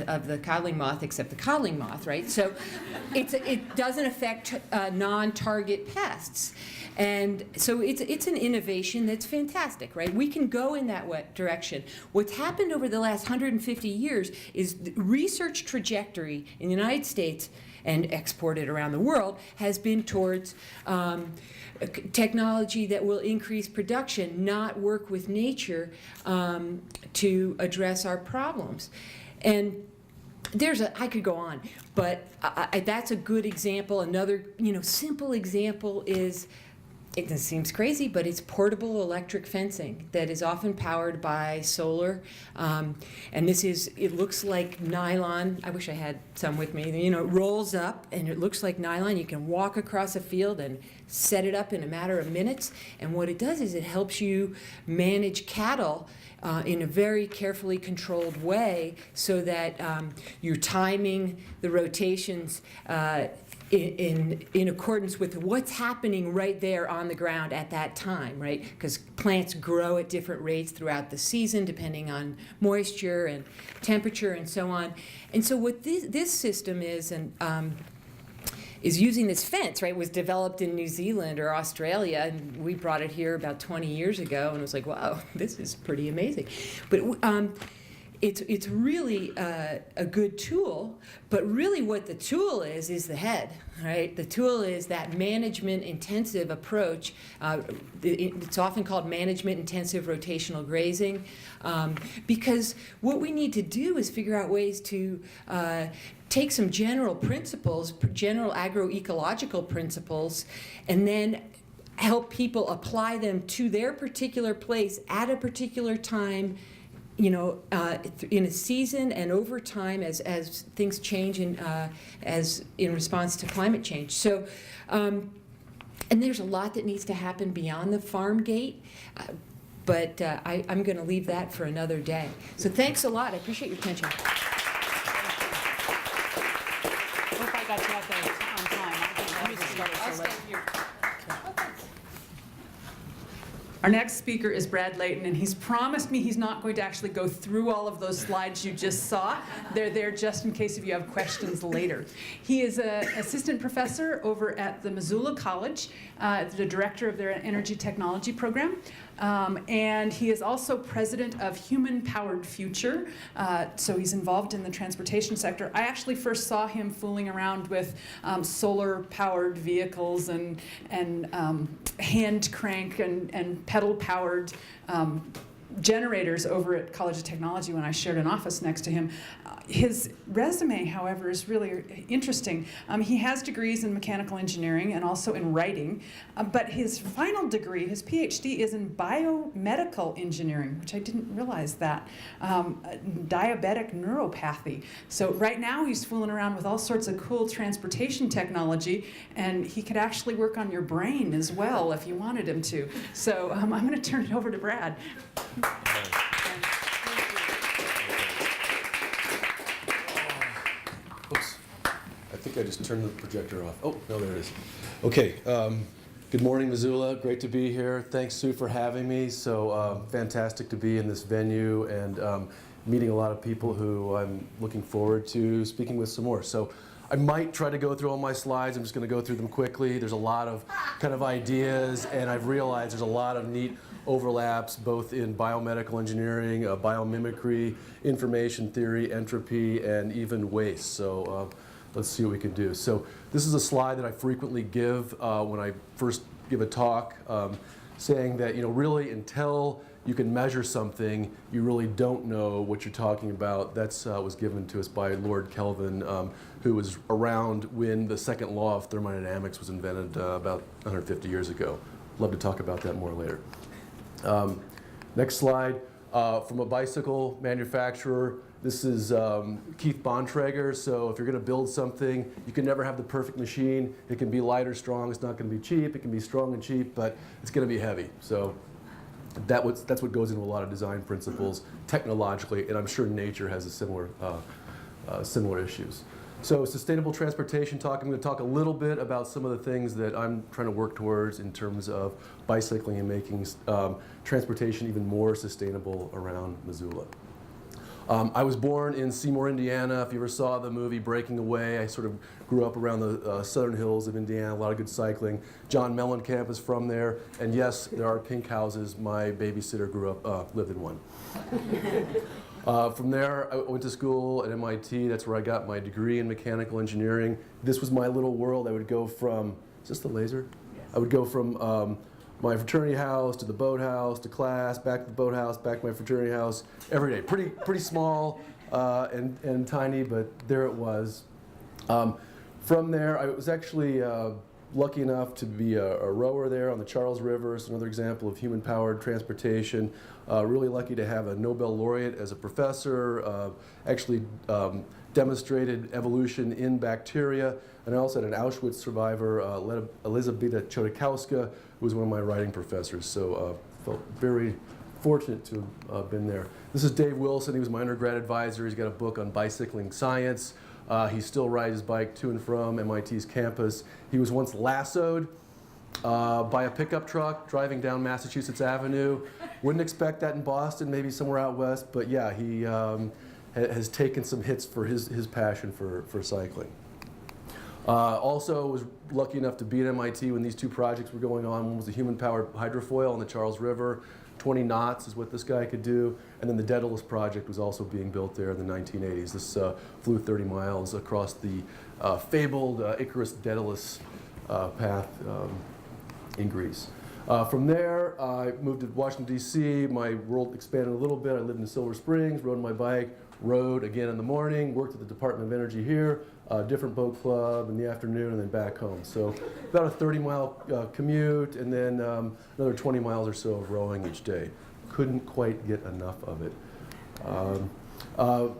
of the codling moth except the codling moth, right? So it doesn't affect non-target pests. And so it's an innovation that's fantastic, right? We can go in that direction. What's happened over the last 150 years is the research trajectory in the United States and exported around the world has been towards technology that will increase production, not work with nature to address our problems. And I could go on, but that's a good example. Another, simple example is, it seems crazy, but it's portable electric fencing that is often powered by solar. And it looks like nylon. I wish I had some with me. It rolls up and it looks like nylon. You can walk across a field and set it up in a matter of minutes. And what it does is it helps you manage cattle in a very carefully controlled way so that you're timing the rotations in accordance with what's happening right there on the ground at that time, right? Because plants grow at different rates throughout the season depending on moisture and temperature and so on. And so what this system is, and is using this fence, right? It was developed in New Zealand or Australia, and we brought it here about 20 years ago, and it was like, wow, this is pretty amazing. But it's really a good tool, but really what the tool is the head, right? The tool is that management-intensive approach. It's often called management-intensive rotational grazing, because what we need to do is figure out ways to take some general principles, general agroecological principles, and then help people apply them to their particular place at a particular time, in a season and over time as things change as in response to climate change. So, and there's a lot that needs to happen beyond the farm gate, but I'm going to leave that for another day. So thanks a lot. I appreciate your attention. Hope I got you out there on time. I'll stay here. Our next speaker is Brad Layton, and he's promised me he's not going to actually go through all of those slides you just saw. They're there just in case if you have questions later. He is an assistant professor over at the Missoula College, the director of their energy technology program. And he is also president of Human Powered Future, so he's involved in the transportation sector. I actually first saw him fooling around with solar-powered vehicles and hand crank and pedal-powered generators over at College of Technology when I shared an office next to him. His resume, however, is really interesting. He has degrees in mechanical engineering and also in writing, but his final degree, his PhD, is in biomedical engineering, which I didn't realize that, diabetic neuropathy. So right now he's fooling around with all sorts of cool transportation technology, and he could actually work on your brain as well if you wanted him to. So I'm going to turn it over to Brad. Oops. I think I just turned the projector off. Oh, no, there it is. Okay. Good morning, Missoula. Great to be here. Thanks, Sue, for having me. So fantastic to be in this venue. And meeting a lot of people who I'm looking forward to speaking with some more. So I might try to go through all my slides. I'm just going to go through them quickly. There's a lot of kind of ideas, and I've realized there's a lot of neat overlaps both in biomedical engineering, biomimicry, information theory, entropy, and even waste. So let's see what we can do. So this is a slide that I frequently give when I first give a talk, saying that, really until you can measure something, you really don't know what you're talking about. That's was given to us by Lord Kelvin, who was around when the second law of thermodynamics was invented about 150 years ago. Love to talk about that more later. Next slide. From a bicycle manufacturer, this is Keith Bontrager. So if you're going to build something, you can never have the perfect machine. It can be light or strong. It's not going to be cheap. It can be strong and cheap, but it's going to be heavy. So that's what goes into a lot of design principles technologically, and I'm sure nature has a similar issues. So sustainable transportation talk, I'm going to talk a little bit about some of the things that I'm trying to work towards in terms of bicycling and making transportation even more sustainable around Missoula. I was born in Seymour, Indiana. If you ever saw the movie Breaking Away, I sort of grew up around the southern hills of Indiana, a lot of good cycling. John Mellencamp is from there, and yes, there are pink houses. My babysitter lived in one. From there, I went to school at MIT. That's where I got my degree in mechanical engineering. This was my little world. I would go from, is this the laser? Yes. I would go from my fraternity house to the boathouse to class, back to the boathouse, back to my fraternity house every day. Pretty small and tiny, but there it was. From there, I was actually lucky enough to be a rower there on the Charles River. It's another example of human-powered transportation. Really lucky to have a Nobel laureate as a professor, actually demonstrated evolution in bacteria. And I also had an Auschwitz survivor, Elizabeta Chodakowska, who was one of my writing professors. So felt very fortunate to have been there. This is Dave Wilson. He was my undergrad advisor. He's got a book on bicycling science. He still rides his bike to and from MIT's campus. He was once lassoed by a pickup truck driving down Massachusetts Avenue. Wouldn't expect that in Boston, maybe somewhere out west, but yeah, he has taken some hits for his passion for cycling. Also was lucky enough to be at MIT when these two projects were going on. One was the human-powered hydrofoil on the Charles River. 20 knots is what this guy could do. And then the Daedalus project was also being built there in the 1980s. This flew 30 miles across the fabled Icarus-Daedalus path in Greece. From there, I moved to Washington, D.C. My world expanded a little bit. I lived in Silver Springs, rode my bike, rode again in the morning, worked at the Department of Energy here, different boat club in the afternoon, and then back home. So about a 30-mile commute, and then another 20 miles or so of rowing each day. Couldn't quite get enough of it.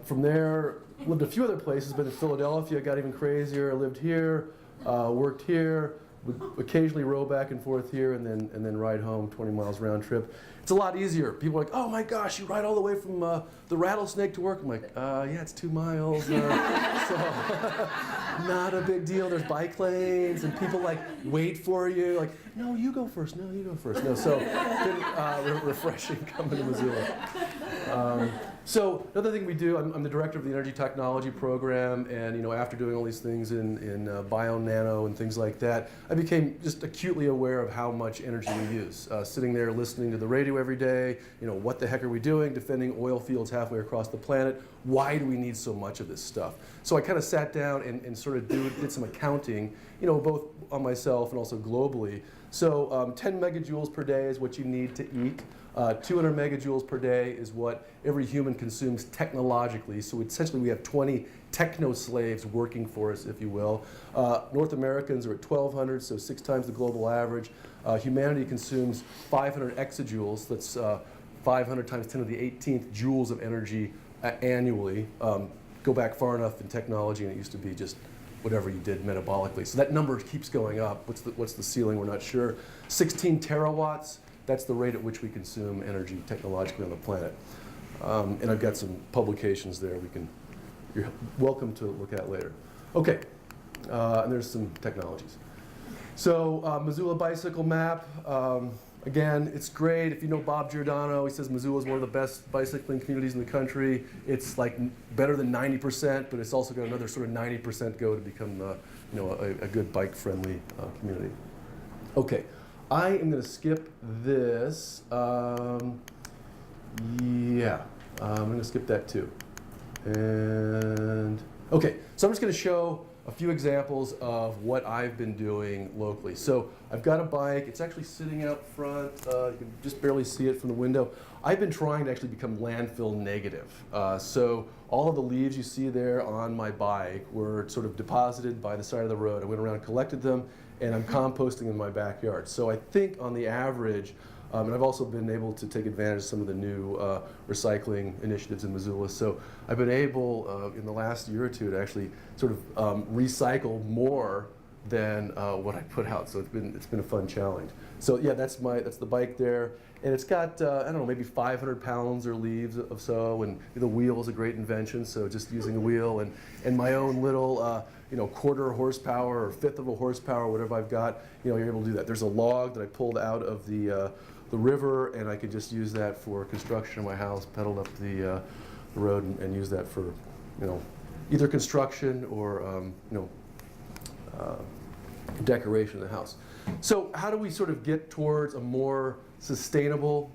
From there, lived a few other places, but in Philadelphia, got even crazier. I lived here, worked here, would occasionally row back and forth here, and then ride home 20 miles round trip. It's a lot easier. People are like, oh my gosh, you ride all the way from the Rattlesnake to work? I'm like, yeah, it's 2 miles. So not a big deal. There's bike lanes, and people like wait for you. Like, no, you go first. No, you go first. No, so refreshing coming to Missoula. So another thing we do, I'm the director of the Energy Technology Program, and after doing all these things in bio nano and things like that, I became just acutely aware of how much energy we use. Sitting there listening to the radio every day, what the heck are we doing? Defending oil fields halfway across the planet. Why do we need so much of this stuff? So I kind of sat down and sort of did some accounting, both on myself and also globally. So 10 megajoules per day is what you need to eat. 200 megajoules per day is what every human consumes technologically. So essentially we have 20 techno slaves working for us, if you will. North Americans are at 1,200, so 6 times the global average. Humanity consumes 500 exajoules. That's 500 times 10 to the 18th joules of energy annually. Go back far enough in technology and it used to be just whatever you did metabolically. So that number keeps going up. What's the ceiling? We're not sure. 16 terawatts. That's the rate at which we consume energy technologically on the planet. And I've got some publications there you're welcome to look at later. Okay, and there's some technologies. So Missoula bicycle map. Again, it's great. If you know Bob Giordano, he says Missoula is one of the best bicycling communities in the country. It's like better than 90%, but it's also got another sort of 90% go to become a good bike-friendly community. Okay, I am going to skip this. I'm going to skip that too. And okay, so I'm just going to show a few examples of what I've been doing locally. So I've got a bike. It's actually sitting out front. You can just barely see it from the window. I've been trying to actually become landfill negative. So all of the leaves you see there on my bike were sort of deposited by the side of the road. I went around, collected them, and I'm composting in my backyard. So I think on the average, and I've also been able to take advantage of some of the new recycling initiatives in Missoula. So I've been able, in the last year or two, to actually sort of recycle more than what I put out. So it's been a fun challenge. So yeah, that's the bike there, and it's got I don't know, maybe 500 pounds or leaves of so, and the wheel is a great invention. So just using the wheel and my own little quarter horsepower or fifth of a horsepower, whatever I've got, you're able to do that. There's a log that I pulled out of the river, and I could just use that for construction of my house, pedaled up the road and use that for, either construction or, decoration of the house. So how do we sort of get towards a more sustainable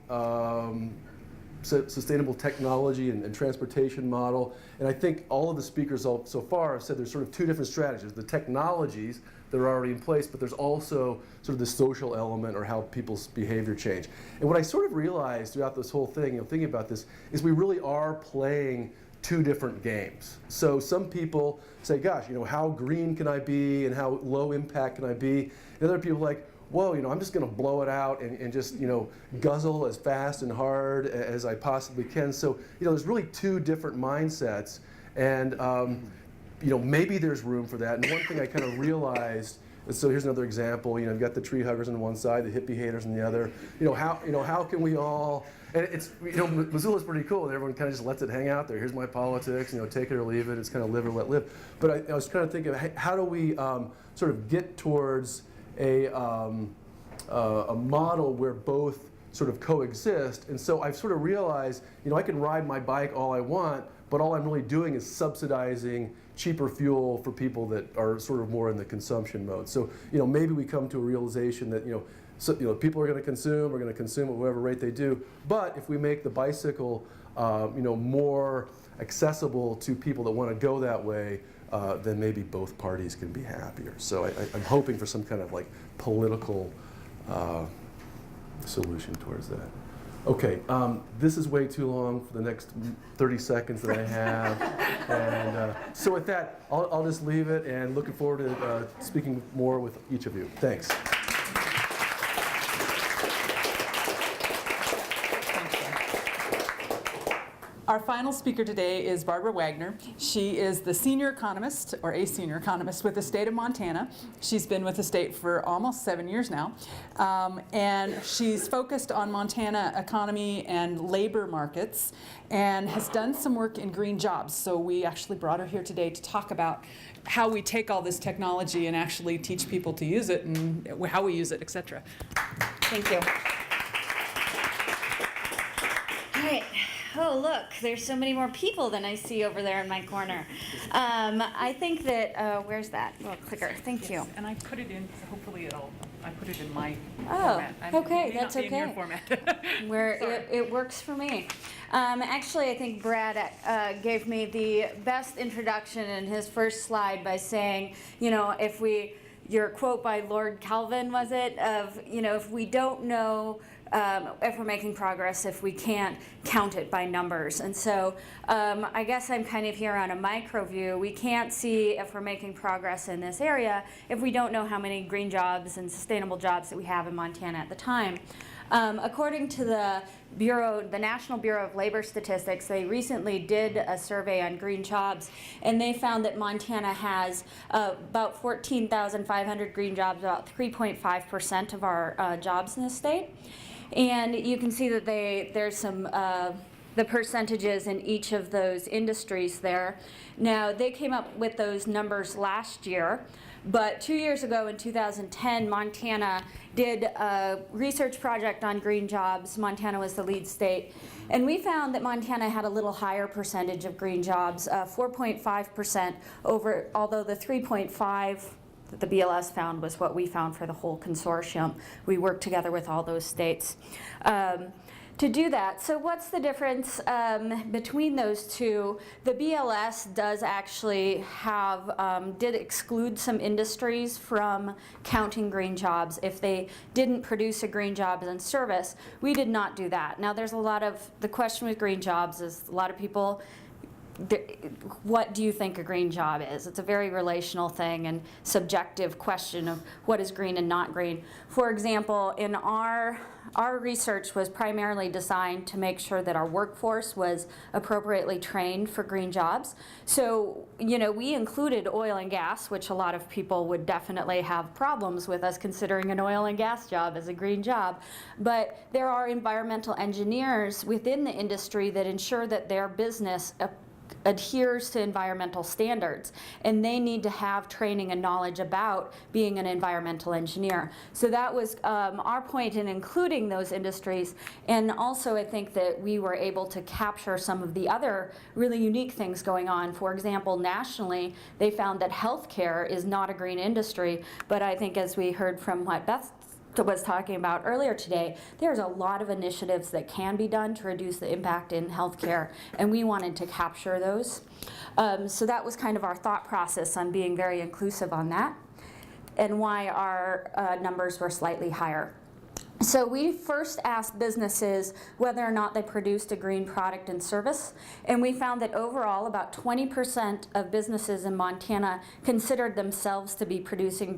technology and transportation model? And I think all of the speakers so far have said there's sort of two different strategies. The technologies that are already in place, but there's also sort of the social element or how people's behavior change. And what I sort of realized throughout this whole thing, thinking about this, is we really are playing two different games. So some people say, gosh, how green can I be and how low impact can I be? And other people are like, whoa, I'm just going to blow it out and just, guzzle as fast and hard as I possibly can. So, there's really two different mindsets. And, maybe there's room for that. And one thing I kind of realized, so here's another example, you've got the tree huggers on one side, the hippie haters on the other. How can we all, and it's, Missoula's pretty cool, and everyone kind of just lets it hang out there. Here's my politics, take it or leave it. It's kind of live or let live. But I was kind of thinking, how do we sort of get towards a model where both sort of coexist? And so I've sort of realized, I can ride my bike all I want, but all I'm really doing is subsidizing cheaper fuel for people that are sort of more in the consumption mode. So, maybe we come to a realization that, people are going to consume at whatever rate they do. But if we make the bicycle, more accessible to people that want to go that way, then maybe both parties can be happier. So I'm hoping for some kind of like political solution towards that. Okay, this is way too long for the next 30 seconds that I have. And so with that, I'll just leave it, and looking forward to speaking more with each of you. Thanks. Our final speaker today is Barbara Wagner. She is the senior economist, or a senior economist, with the state of Montana. She's been with the state for almost 7 years now. And she's focused on Montana economy and labor markets, and has done some work in green jobs. So we actually brought her here today to talk about how we take all this technology and actually teach people to use it, and how we use it, etc. Thank you. All right. Oh, look, there's so many more people than I see over there in my corner. I think that, where's that little clicker? Thank you. And I put it in, hopefully I put it in my Oh, format. okay, It may that's not be in your okay. format. Where Sorry. it works for me. Actually, I think Brad gave me the best introduction in his first slide by saying, your quote by Lord Kelvin, was it, of, if we don't know if we're making progress, if we can't count it by numbers. And so I guess I'm kind of here on a micro view. We can't see if we're making progress in this area if we don't know how many green jobs and sustainable jobs that we have in Montana at the time. According to the National Bureau of Labor Statistics, they recently did a survey on green jobs, and they found that Montana has about 14,500 green jobs, about 3.5% of our jobs in the state. And you can see that there's some the percentages in each of those industries there. Now, they came up with those numbers last year. But 2 years ago in 2010, Montana did a research project on green jobs. Montana was the lead state. And we found that Montana had a little higher percentage of green jobs, 4.5% over, although the 3.5 that the BLS found was what we found for the whole consortium. We worked together with all those states to do that. So what's the difference between those two? The BLS does actually have, did exclude some industries from counting green jobs if they didn't produce a green job and service. We did not do that. Now there's a lot of, the question with green jobs is a lot of people, what do you think a green job is? It's a very relational thing and subjective question of what is green and not green. For example, in our research was primarily designed to make sure that our workforce was appropriately trained for green jobs. So, you know, we included oil and gas, which a lot of people would definitely have problems with us considering an oil and gas job as a green job. But there are environmental engineers within the industry that ensure that their business adheres to environmental standards, and they need to have training and knowledge about being an environmental engineer. So that was our point in including those industries, and also I think that we were able to capture some of the other really unique things going on. For example, nationally, they found that healthcare is not a green industry, but I think as we heard from what Beth was talking about earlier today, there's a lot of initiatives that can be done to reduce the impact in healthcare, and we wanted to capture those. So that was kind of our thought process on being very inclusive on that, and why our numbers were slightly higher. So we first asked businesses whether or not they produced a green product and service, and we found that overall about 20% of businesses in Montana considered themselves to be producing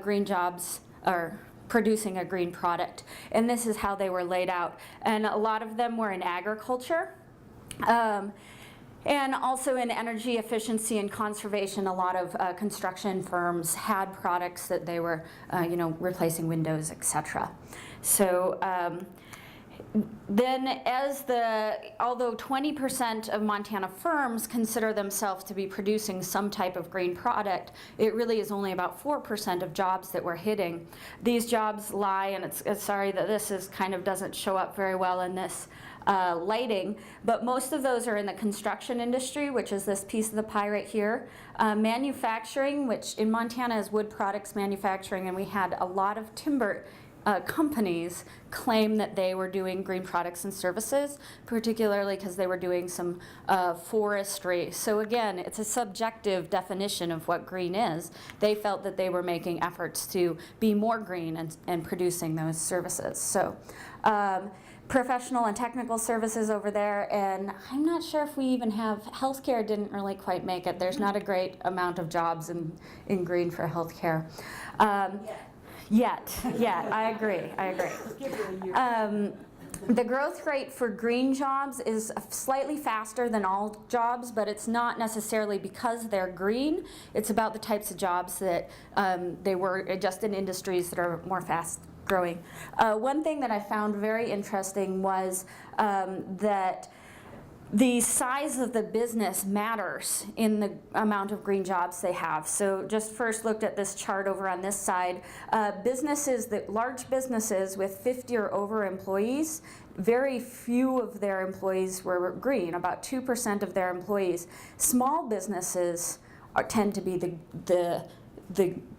green jobs or producing a green product, and this is how they were laid out. And a lot of them were in agriculture, and also in energy efficiency and conservation. A lot of construction firms had products that they were, you know, replacing windows, etc. So then although 20% of Montana firms consider themselves to be producing some type of green product, it really is only about 4% of jobs that we're hitting. These jobs lie, and it's sorry that this is kind of doesn't show up very well in this lighting, but most of those are in the construction industry, which is this piece of the pie right here. Manufacturing, which in Montana is wood products manufacturing, and we had a lot of timber companies claim that they were doing green products and services, particularly because they were doing some forestry. So again, it's a subjective definition of what green is. They felt that they were making efforts to be more green and producing those services. So professional and technical services over there, and I'm not sure if we even have, healthcare didn't really quite make it. There's not a great amount of jobs in green for healthcare. Yet, I agree. The growth rate for green jobs is slightly faster than all jobs, but it's not necessarily because they're green. It's about the types of jobs that they were just in industries that are more fast growing. One thing that I found very interesting was that the size of the business matters in the amount of green jobs they have. So just first looked at this chart over on this side. Large businesses with 50 or over employees, very few of their employees were green, about 2% of their employees. Small businesses tend to be the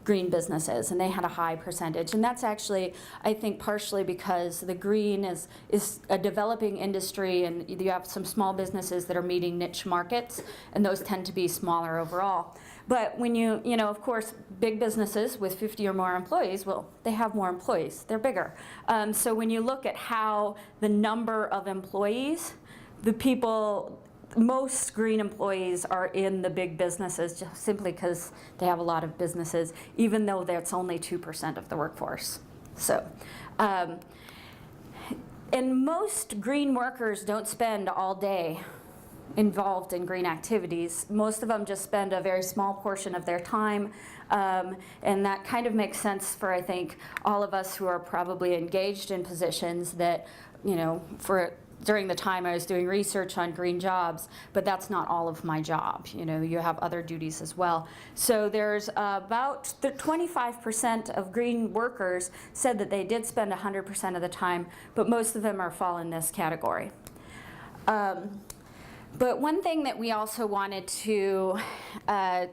green businesses, and they had a high percentage. And that's actually, I think, partially because the green is a developing industry, and you have some small businesses that are meeting niche markets, and those tend to be smaller overall. But when you know, of course, big businesses with 50 or more employees, well, they have more employees, they're bigger. So when you look at how the number of employees, most green employees are in the big businesses just simply because they have a lot of businesses, even though that's only 2% of the workforce. So, and most green workers don't spend all day involved in green activities. Most of them just spend a very small portion of their time, and that kind of makes sense for, I think, all of us who are probably engaged in positions that, you know, for during the time I was doing research on green jobs, but that's not all of my job. You know, you have other duties as well. So there's about 25% of green workers said that they did spend 100% of the time, but most of them fall in this category. But one thing that we also wanted to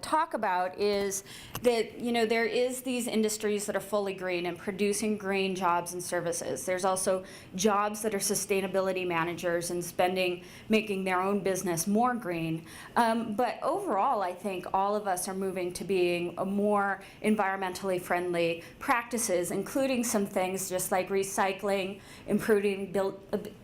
talk about is that, you know, there is these industries that are fully green and producing green jobs and services. There's also jobs that are sustainability managers and making their own business more green. But overall, I think all of us are moving to being a more environmentally friendly practices, including some things just like recycling, improving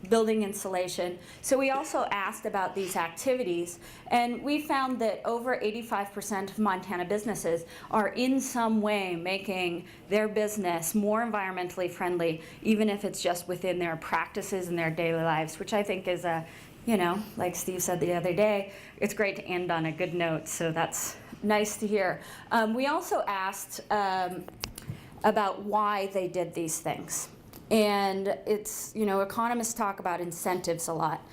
building insulation. So we also asked about these activities, and we found that over 85% of Montana businesses are in some way making their business more environmentally friendly, even if it's just within their practices and their daily lives, which I think is a, you know, like Steve said the other day, it's great to end on a good note, so that's nice to hear. We also asked about why they did these things. And it's, you know, economists talk about incentives a lot.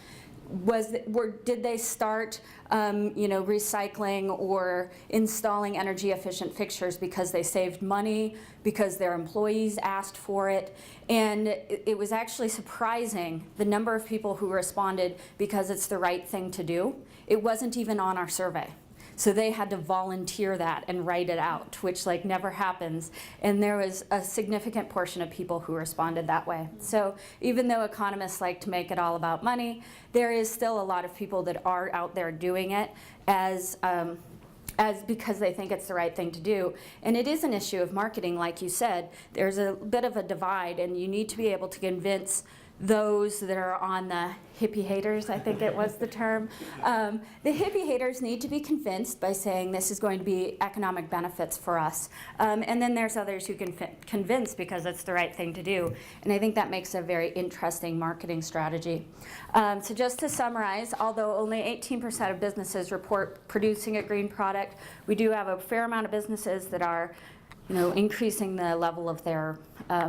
Did they start, you know, recycling or installing energy efficient fixtures because they saved money, because their employees asked for it? And it was actually surprising the number of people who responded because it's the right thing to do. It wasn't even on our survey. So they had to volunteer that and write it out, which like never happens. And there was a significant portion of people who responded that way. So even though economists like to make it all about money, there is still a lot of people that are out there doing it as because they think it's the right thing to do. And it is an issue of marketing, like you said. There's a bit of a divide, and you need to be able to convince those that are on the hippie haters, I think it was the term. The hippie haters need to be convinced by saying this is going to be economic benefits for us. And then there's others who can convince because it's the right thing to do. And I think that makes a very interesting marketing strategy. So just to summarize, although only 18% of businesses report producing a green product, we do have a fair amount of businesses that are, you know, increasing the level of their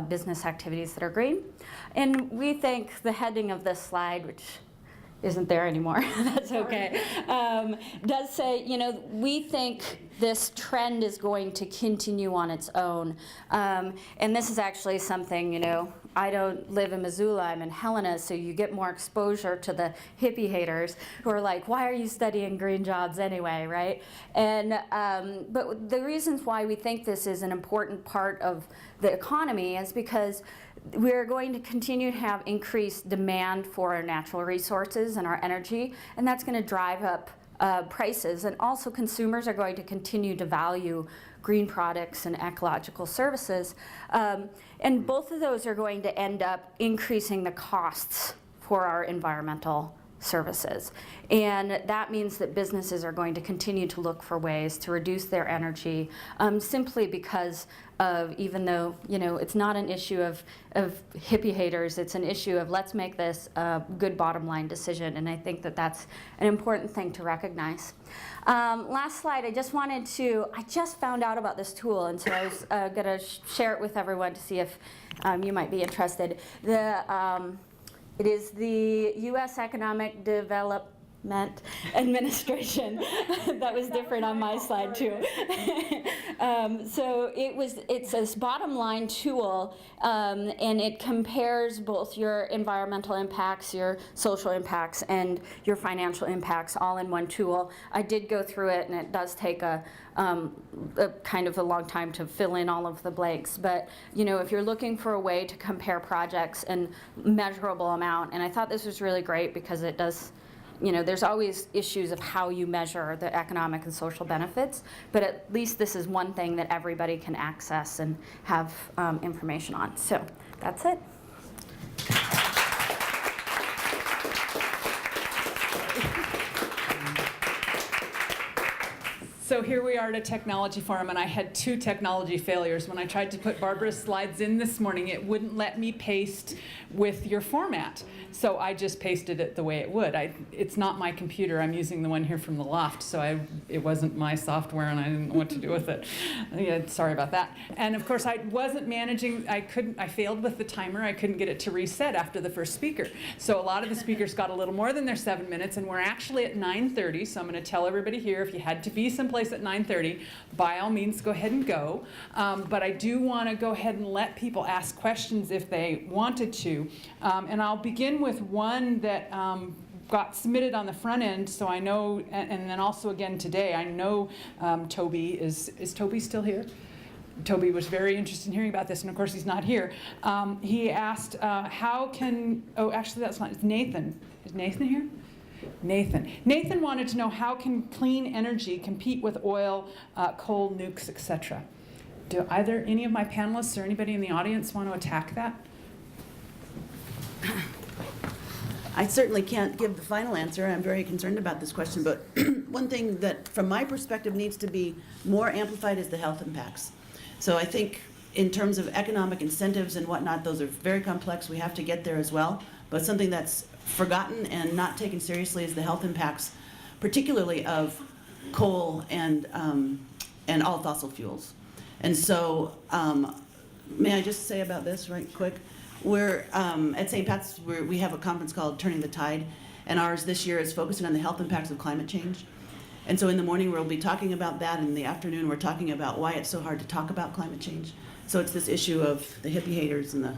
business activities that are green. And we think the heading of this slide, which isn't there anymore, that's okay, does say, you know, we think this trend is going to continue on its own. And this is actually something, you know, I don't live in Missoula, I'm in Helena, so you get more exposure to the hippie haters who are like, why are you studying green jobs anyway, right? And, but the reasons why we think this is an important part of the economy is because we're going to continue to have increased demand for our natural resources and our energy, and that's going to drive up prices. And also consumers are going to continue to value green products and ecological services. And both of those are going to end up increasing the costs for our environmental services. And that means that businesses are going to continue to look for ways to reduce their energy simply because of, even though, you know, it's not an issue of hippie haters, it's an issue of let's make this a good bottom line decision. And I think that that's an important thing to recognize. Last slide, I just found out about this tool, and so I was going to share it with everyone to see if you might be interested. It is the U.S. Economic Development Administration. That was different on my slide too. So it's this bottom line tool, and it compares both your environmental impacts, your social impacts, and your financial impacts all in one tool. I did go through it, and it does take a kind of a long time to fill in all of the blanks. But you know, if you're looking for a way to compare projects in measurable amount, and I thought this was really great because it does, you know, there's always issues of how you measure the economic and social benefits, but at least this is one thing that everybody can access and have information on. So that's it. So here we are at a technology forum, and I had 2 technology failures. When I tried to put Barbara's slides in this morning, it wouldn't let me paste with your format. So I just pasted it the way it would. It's not my computer. I'm using the one here from the loft, so it wasn't my software, and I didn't know what to do with it. Yeah, sorry about that. And of course, I wasn't managing. I failed with the timer. I couldn't get it to reset after the first speaker. So a lot of the speakers got a little more than their 7 minutes, and we're actually at 9:30. So I'm going to tell everybody here, if you had to be someplace at 9:30, by all means, go ahead and go. But I do want to go ahead and let people ask questions if they wanted to. And I'll begin with one that got submitted on the front end, so I know, and then also again today, I know Toby is Toby still here? Toby was very interested in hearing about this, and of course he's not here. He asked, how can, oh, actually that's not, it's Nathan. Is Nathan here? Nathan wanted to know, how can clean energy compete with oil, coal, nukes, etc.? Do either any of my panelists or anybody in the audience want to attack that? I certainly can't give the final answer. I'm very concerned about this question, but one thing that, from my perspective, needs to be more amplified is the health impacts. So I think in terms of economic incentives and whatnot, those are very complex. We have to get there as well. But something that's forgotten and not taken seriously is the health impacts, particularly of coal and all fossil fuels. And so, may I just say about this right quick? We're at St. Pat's, we have a conference called Turning the Tide, and ours this year is focusing on the health impacts of climate change. And so in the morning we'll be talking about that, and in the afternoon we're talking about why it's so hard to talk about climate change. So it's this issue of the hippie haters and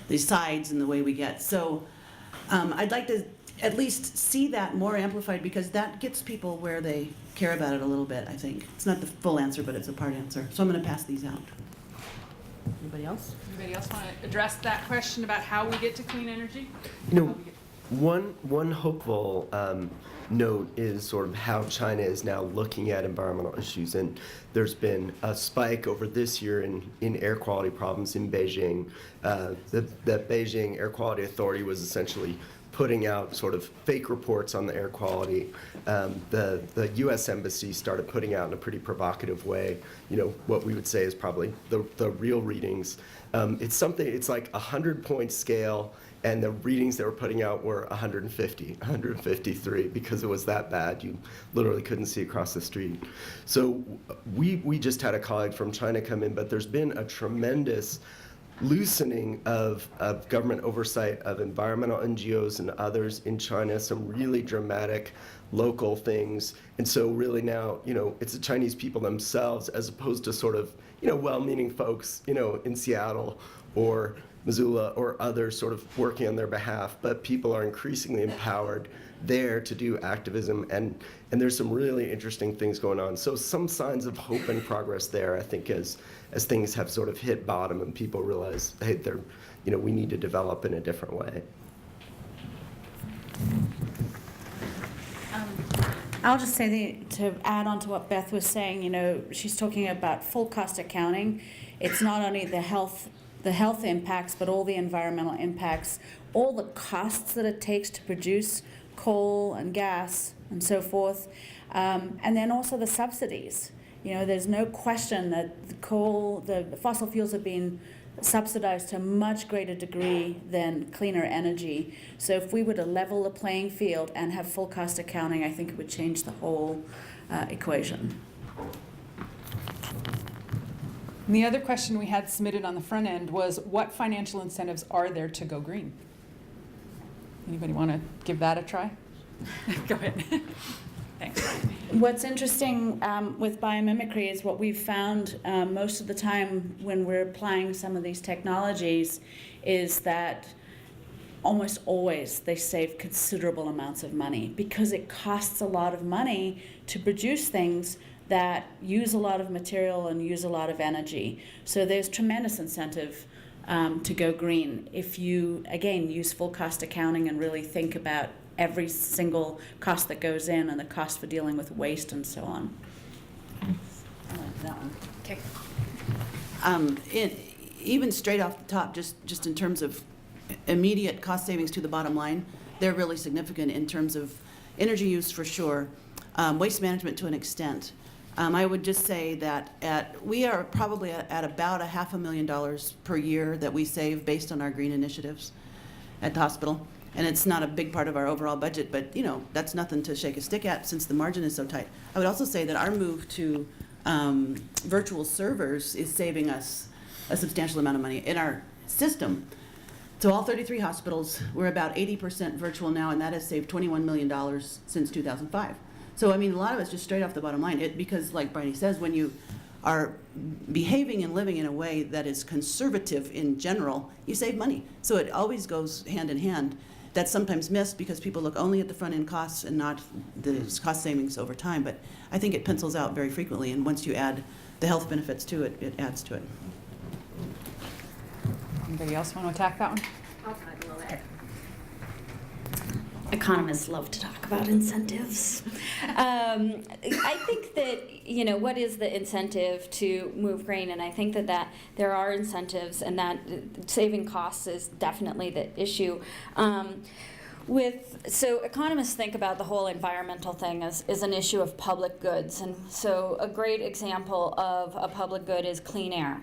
the sides and the way we get. So I'd like to at least see that more amplified, because that gets people where they care about it a little bit, I think. It's not the full answer, but it's a part answer. So I'm going to pass these out. Anybody else? Anybody else want to address that question about how we get to clean energy? You know, one hopeful note is sort of how China is now looking at environmental issues, and there's been a spike over this year in air quality problems in Beijing. The Beijing Air Quality Authority was essentially putting out sort of fake reports on the air quality. The U.S. Embassy started putting out in a pretty provocative way, you know, what we would say is probably the real readings. It's like a 100-point scale, and the readings they were putting out were 150, 153, because it was that bad. You literally couldn't see across the street. So we just had a colleague from China come in, but there's been a tremendous loosening of government oversight of environmental NGOs and others in China, some really dramatic local things. And so really now, you know, it's the Chinese people themselves, as opposed to sort of, you know, well-meaning folks, you know, in Seattle or Missoula or others sort of working on their behalf, but people are increasingly empowered there to do activism, and there's some really interesting things going on. So some signs of hope and progress there, I think, as things have sort of hit bottom and people realize, hey, they're, you know, we need to develop in a different way. I'll just say to add on to what Beth was saying, you know, she's talking about full cost accounting. It's not only the health impacts, but all the environmental impacts, all the costs that it takes to produce coal and gas and so forth, and then also the subsidies. You know, there's no question that the fossil fuels have been subsidized to a much greater degree than cleaner energy. So if we were to level the playing field and have full cost accounting, I think it would change the whole equation. And the other question we had submitted on the front end was, what financial incentives are there to go green? Anybody want to give that a try? Go ahead. Thanks. What's interesting with biomimicry is what we've found most of the time when we're applying some of these technologies is that almost always they save considerable amounts of money, because it costs a lot of money to produce things that use a lot of material and use a lot of energy. So there's tremendous incentive to go green if you, again, use full cost accounting and really think about every single cost that goes in and the cost for dealing with waste and so on. I like that one. Okay. Even straight off the top, just in terms of immediate cost savings to the bottom line, they're really significant in terms of energy use for sure, waste management to an extent. I would just say that we are probably at about $500,000 per year that we save based on our green initiatives at the hospital. And it's not a big part of our overall budget, but that's nothing to shake a stick at since the margin is so tight. I would also say that our move to virtual servers is saving us a substantial amount of money in our system. So all 33 hospitals, we're about 80% virtual now, and that has saved $21 million since 2005. So, I mean, a lot of it's just straight off the bottom line. Because, like Bryony says, when you are behaving and living in a way that is conservative in general, you save money. So it always goes hand in hand. That's sometimes missed because people look only at the front-end costs and not the cost savings over time. But I think it pencils out very frequently, and once you add the health benefits to it, it adds to it. Anybody else want to attack that one? I'll talk a little bit. Economists love to talk about incentives. I think that, what is the incentive to move green? And I think that there are incentives, and that saving costs is definitely the issue. So economists think about the whole environmental thing as an issue of public goods. And so a great example of a public good is clean air.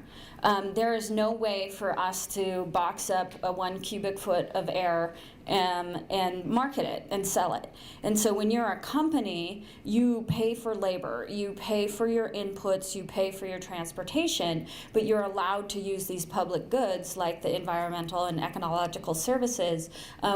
There is no way for us to box up a 1 cubic foot of air and market it and sell it. And so when you're a company, you pay for labor, you pay for your inputs, you pay for your transportation, but you're allowed to use these public goods like the environmental and ecological services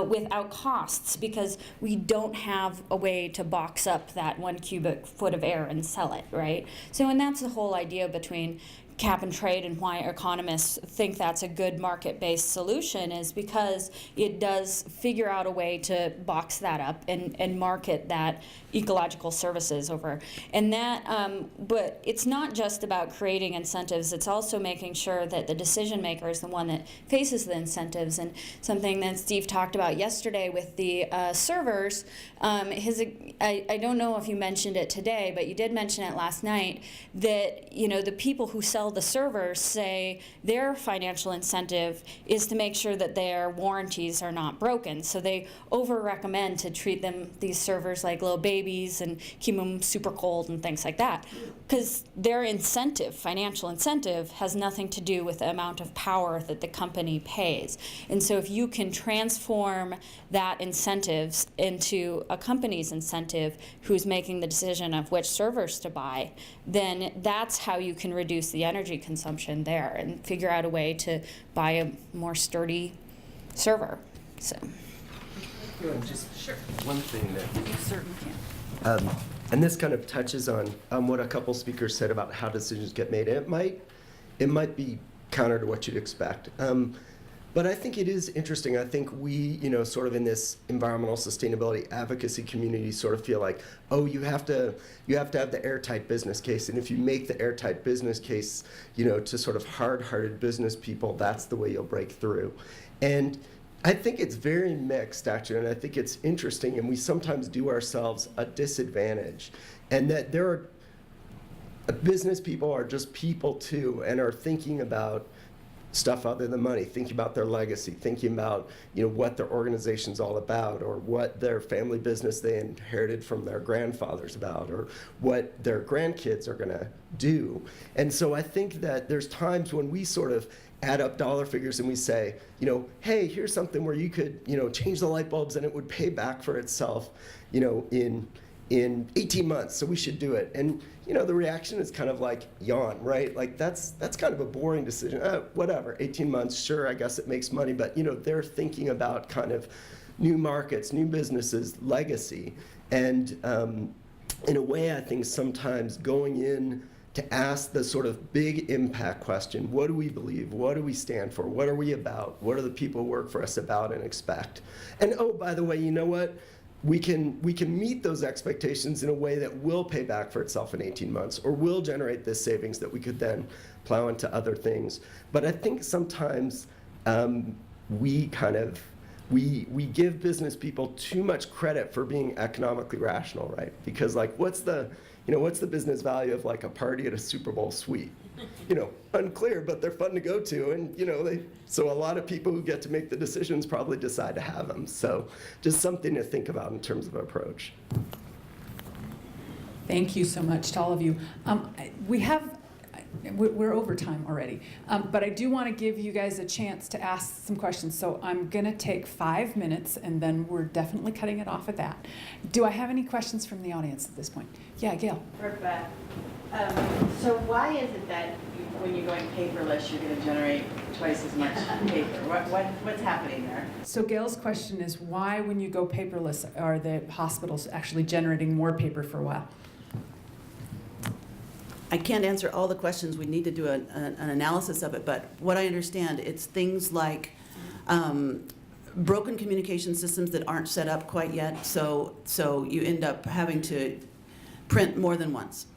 without costs, because we don't have a way to box up that 1 cubic foot of air and sell it, right? So, and that's the whole idea between cap and trade, and why economists think that's a good market-based solution is because it does figure out a way to box that up and market that ecological services over. And that, but it's not just about creating incentives, it's also making sure that the decision maker is the one that faces the incentives. And something that Steve talked about yesterday with the servers, I don't know if you mentioned it today, but you did mention it last night, that the people who sell the servers say their financial incentive is to make sure that their warranties are not broken. So they over-recommend to treat these servers like little babies and keep them super cold and things like that. Because their incentive, financial incentive, has nothing to do with the amount of power that the company pays. And so if you can transform that incentives into a company's incentive who's making the decision of which servers to buy, then that's how you can reduce the energy consumption there and figure out a way to buy a more sturdy server. So. Just one thing that You certainly can. and this kind of touches on what a couple speakers said about how decisions get made. And it might be counter to what you'd expect. But I think it is interesting. I think we, sort of in this environmental sustainability advocacy community sort of feel like, oh, you have to have the airtight business case. And if you make the airtight business case, to sort of hard-hearted business people, that's the way you'll break through. And I think it's very mixed, actually, and I think it's interesting, and we sometimes do ourselves a disadvantage. And that there are business people are just people too, and are thinking about stuff other than money, thinking about their legacy, thinking about what their organization's all about, or what their family business they inherited from their grandfathers about, or what their grandkids are going to do. And so I think that there's times when we sort of add up dollar figures and we say, hey, here's something where you could change the light bulbs and it would pay back for itself in 18 months, so we should do it. And the reaction is kind of like yawn, right? Like that's kind of a boring decision. Whatever, 18 months, sure, I guess it makes money, but they're thinking about kind of new markets, new businesses, legacy. And in a way, I think sometimes going in to ask the sort of big impact question, what do we believe? What do we stand for? What are we about? What are the people who work for us about and expect? And oh, by the way, you know what? We can meet those expectations in a way that will pay back for itself in 18 months, or will generate this savings that we could then plow into other things. But I think sometimes we give business people too much credit for being economically rational, right? Because what's the business value of a party at a Super Bowl suite? Unclear, but they're fun to go to, and so a lot of people who get to make the decisions probably decide to have them. So just something to think about in terms of approach. Thank you so much to all of you. We're over time already, but I do want to give you guys a chance to ask some questions. So I'm going to take 5 minutes, and then we're definitely cutting it off at that. Do I have any questions from the audience at this point? Yeah, Gail. For Beth. So why is it that when you're going paperless, you're going to generate twice as much paper? What's happening there? So Gail's question is, why when you go paperless are the hospitals actually generating more paper for a while? I can't answer all the questions. We need to do an analysis of it, but what I understand, it's things like broken communication systems that aren't set up quite yet, so you end up having to print more than once.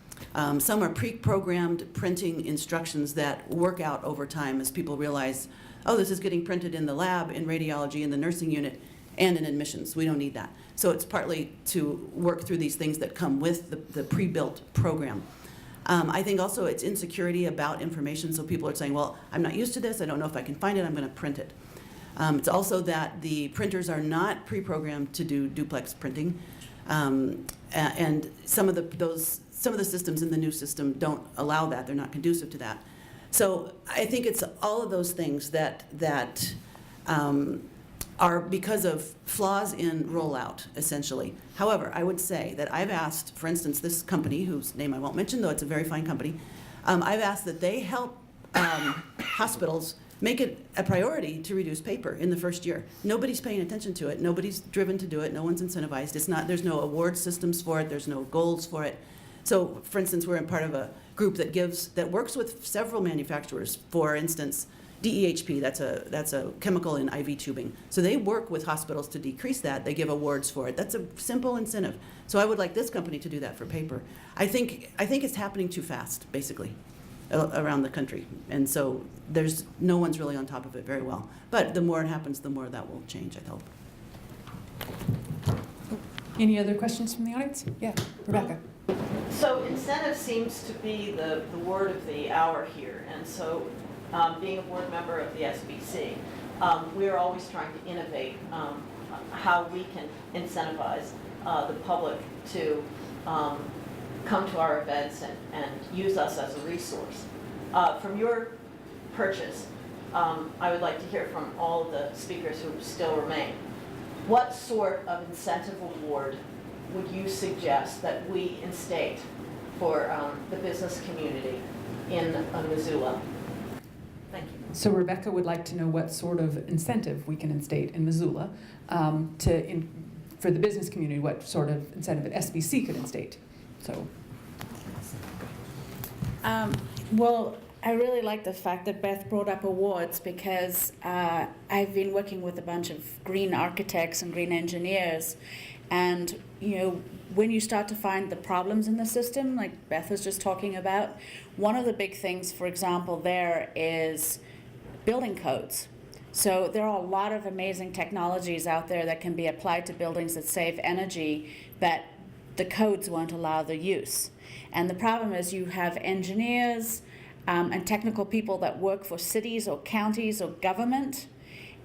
Some are pre-programmed printing instructions that work out over time as people realize, oh, this is getting printed in the lab, in radiology, in the nursing unit, and in admissions. We don't need that. So it's partly to work through these things that come with the pre-built program. I think also it's insecurity about information, so people are saying, well, I'm not used to this, I don't know if I can find it, I'm going to print it. It's also that the printers are not pre-programmed to do duplex printing, and some of the systems in the new system don't allow that, they're not conducive to that. So I think it's all of those things that are because of flaws in rollout, essentially. However, I would say that I've asked, for instance, this company, whose name I won't mention, though it's a very fine company, I've asked that they help hospitals make it a priority to reduce paper in the first year. Nobody's paying attention to it. Nobody's driven to do it. No one's incentivized. There's no award systems for it. There's no goals for it. So, for instance, we're in part of a group that works with several manufacturers. For instance, DEHP, that's a chemical in IV tubing. So they work with hospitals to decrease that. They give awards for it. That's a simple incentive. So I would like this company to do that for paper. I think it's happening too fast, basically, around the country. And so no one's really on top of it very well. But the more it happens, the more that will change, I hope. Any other questions from the audience? Yeah, Rebecca. So incentive seems to be the word of the hour here, and so being a board member of the SBC, we're always trying to innovate how we can incentivize the public to come to our events and use us as a resource. From your purchase, I would like to hear from all of the speakers who still remain. What sort of incentive award would you suggest that we instate for the business community in Missoula? Thank you. So Rebecca would like to know what sort of incentive we can instate in Missoula for the business community, what sort of incentive an SBC could instate. So. Well, I really like the fact that Beth brought up awards because I've been working with a bunch of green architects and green engineers, and when you start to find the problems in the system, like Beth was just talking about, one of the big things, for example, there is building codes. So there are a lot of amazing technologies out there that can be applied to buildings that save energy, but the codes won't allow the use. And the problem is you have engineers and technical people that work for cities or counties or government.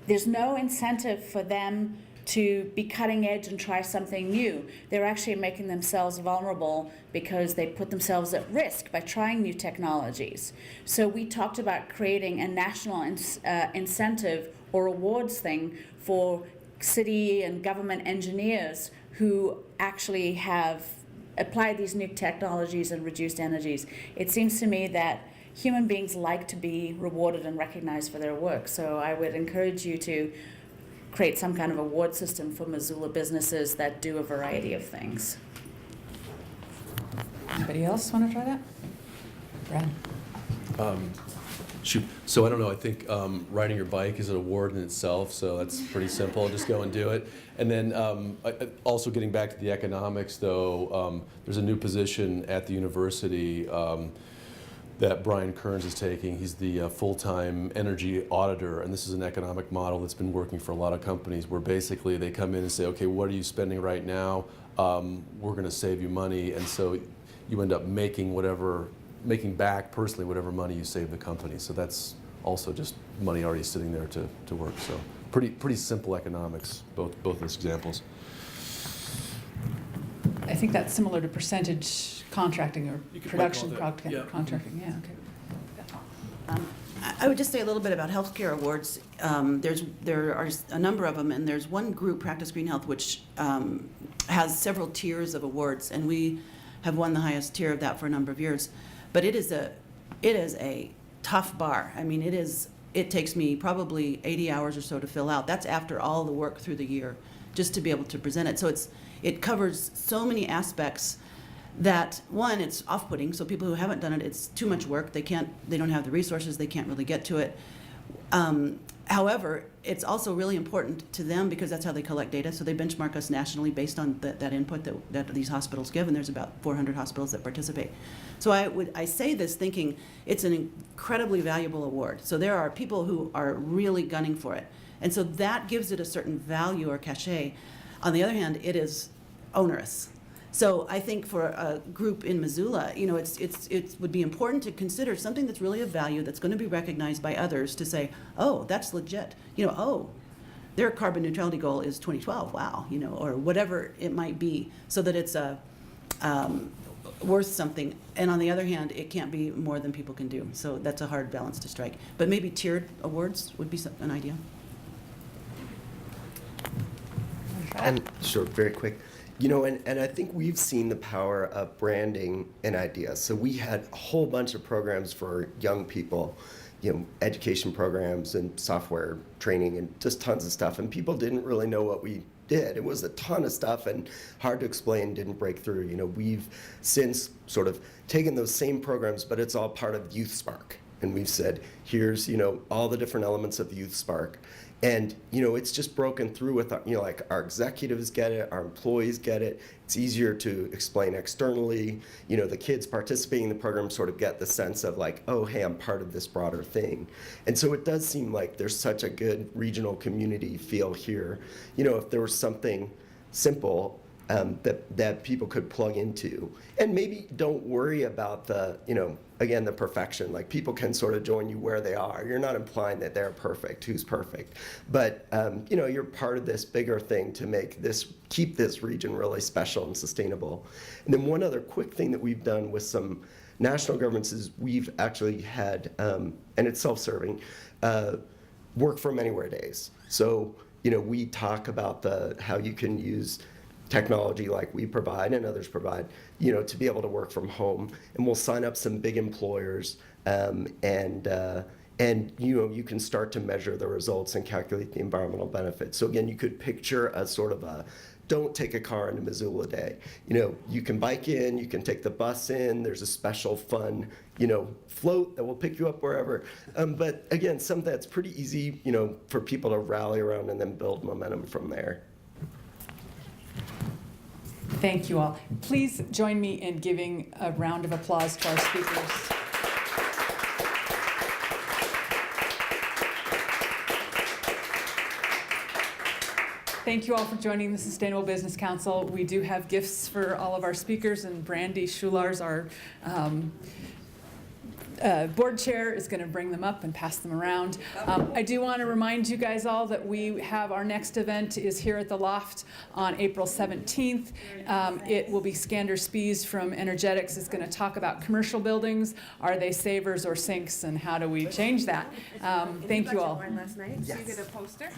There's no incentive for them to be cutting edge and try something new. They're actually making themselves vulnerable because they put themselves at risk by trying new technologies. So we talked about creating a national incentive or awards thing for city and government engineers who actually have applied these new technologies and reduced energies. It seems to me that human beings like to be rewarded and recognized for their work. So I would encourage you to create some kind of award system for Missoula businesses that do a variety of things. Anybody else want to try that? Brad? Shoot. So I don't know, I think riding your bike is an award in itself, so that's pretty simple. Just go and do it. And then also getting back to the economics, though, there's a new position at the university that Brian Kearns is taking. He's the full-time energy auditor, and this is an economic model that's been working for a lot of companies where basically they come in and say, okay, what are you spending right now? We're going to save you money, and so you end up making back personally whatever money you save the company. So that's also just money already sitting there to work. So pretty simple economics, both those examples. I think that's similar to percentage contracting or You could production call that, yeah. contracting, yeah, okay. I would just say a little bit about healthcare awards. There are a number of them, and there's one group, Practice Green Health, which has several tiers of awards, and we have won the highest tier of that for a number of years. But it is a tough bar. I mean, it takes me probably 80 hours or so to fill out. That's after all the work through the year, just to be able to present it. So it covers so many aspects that, one, it's off-putting. So people who haven't done it, it's too much work. They don't have the resources. They can't really get to it. However, it's also really important to them because that's how they collect data. So they benchmark us nationally based on that input that these hospitals give, and there's about 400 hospitals that participate. So I say this thinking it's an incredibly valuable award. So there are people who are really gunning for it. And so that gives it a certain value or cachet. On the other hand, it is onerous. So I think for a group in Missoula, it would be important to consider something that's really of value, that's going to be recognized by others, to say, oh, that's legit. Oh, their carbon neutrality goal is 2012. Wow, or whatever it might be, so that it's worth something. And on the other hand, it can't be more than people can do. So that's a hard balance to strike. But maybe tiered awards would be an idea. And sure, very quick. And I think we've seen the power of branding an idea. So we had a whole bunch of programs for young people, education programs and software training and just tons of stuff. And people didn't really know what we did. It was a ton of stuff and hard to explain, didn't break through. We've since sort of taken those same programs, but it's all part of Youth Spark. And we've said, here's, all the different elements of Youth Spark. And, it's just broken through with, our executives get it, our employees get it. It's easier to explain externally. The kids participating in the program sort of get the sense of like, oh, hey, I'm part of this broader thing. And so it does seem like there's such a good regional community feel here. If there was something simple that people could plug into, and maybe don't worry about the, again, the perfection. Like, people can sort of join you where they are. You're not implying that they're perfect. Who's perfect? But you're part of this bigger thing to keep this region really special and sustainable. And then one other quick thing that we've done with some national governments is we've actually had, and it's self-serving, work from anywhere days. So we talk about how you can use technology like we provide and others provide, to be able to work from home. And we'll sign up some big employers, and you can start to measure the results and calculate the environmental benefits. So again, you could picture a sort of a don't take a car into Missoula day. You can bike in, you can take the bus in, there's a special fun, float that will pick you up wherever. But again, something that's pretty easy, for people to rally around and then build momentum from there. Thank you all. Please join me in giving a round of applause to our speakers. Thank you all for joining the Sustainable Business Council. We do have gifts for all of our speakers, and Brandy Schulars, our board chair, is going to bring them up and pass them around. I do want to remind you guys all that we have our next event is here at the Loft on April 17th. It will be Skander Spies from Energetics is going to talk about commercial buildings. Are they savers or sinks, and how do we change that? Thank you all. Last night, so you get a poster.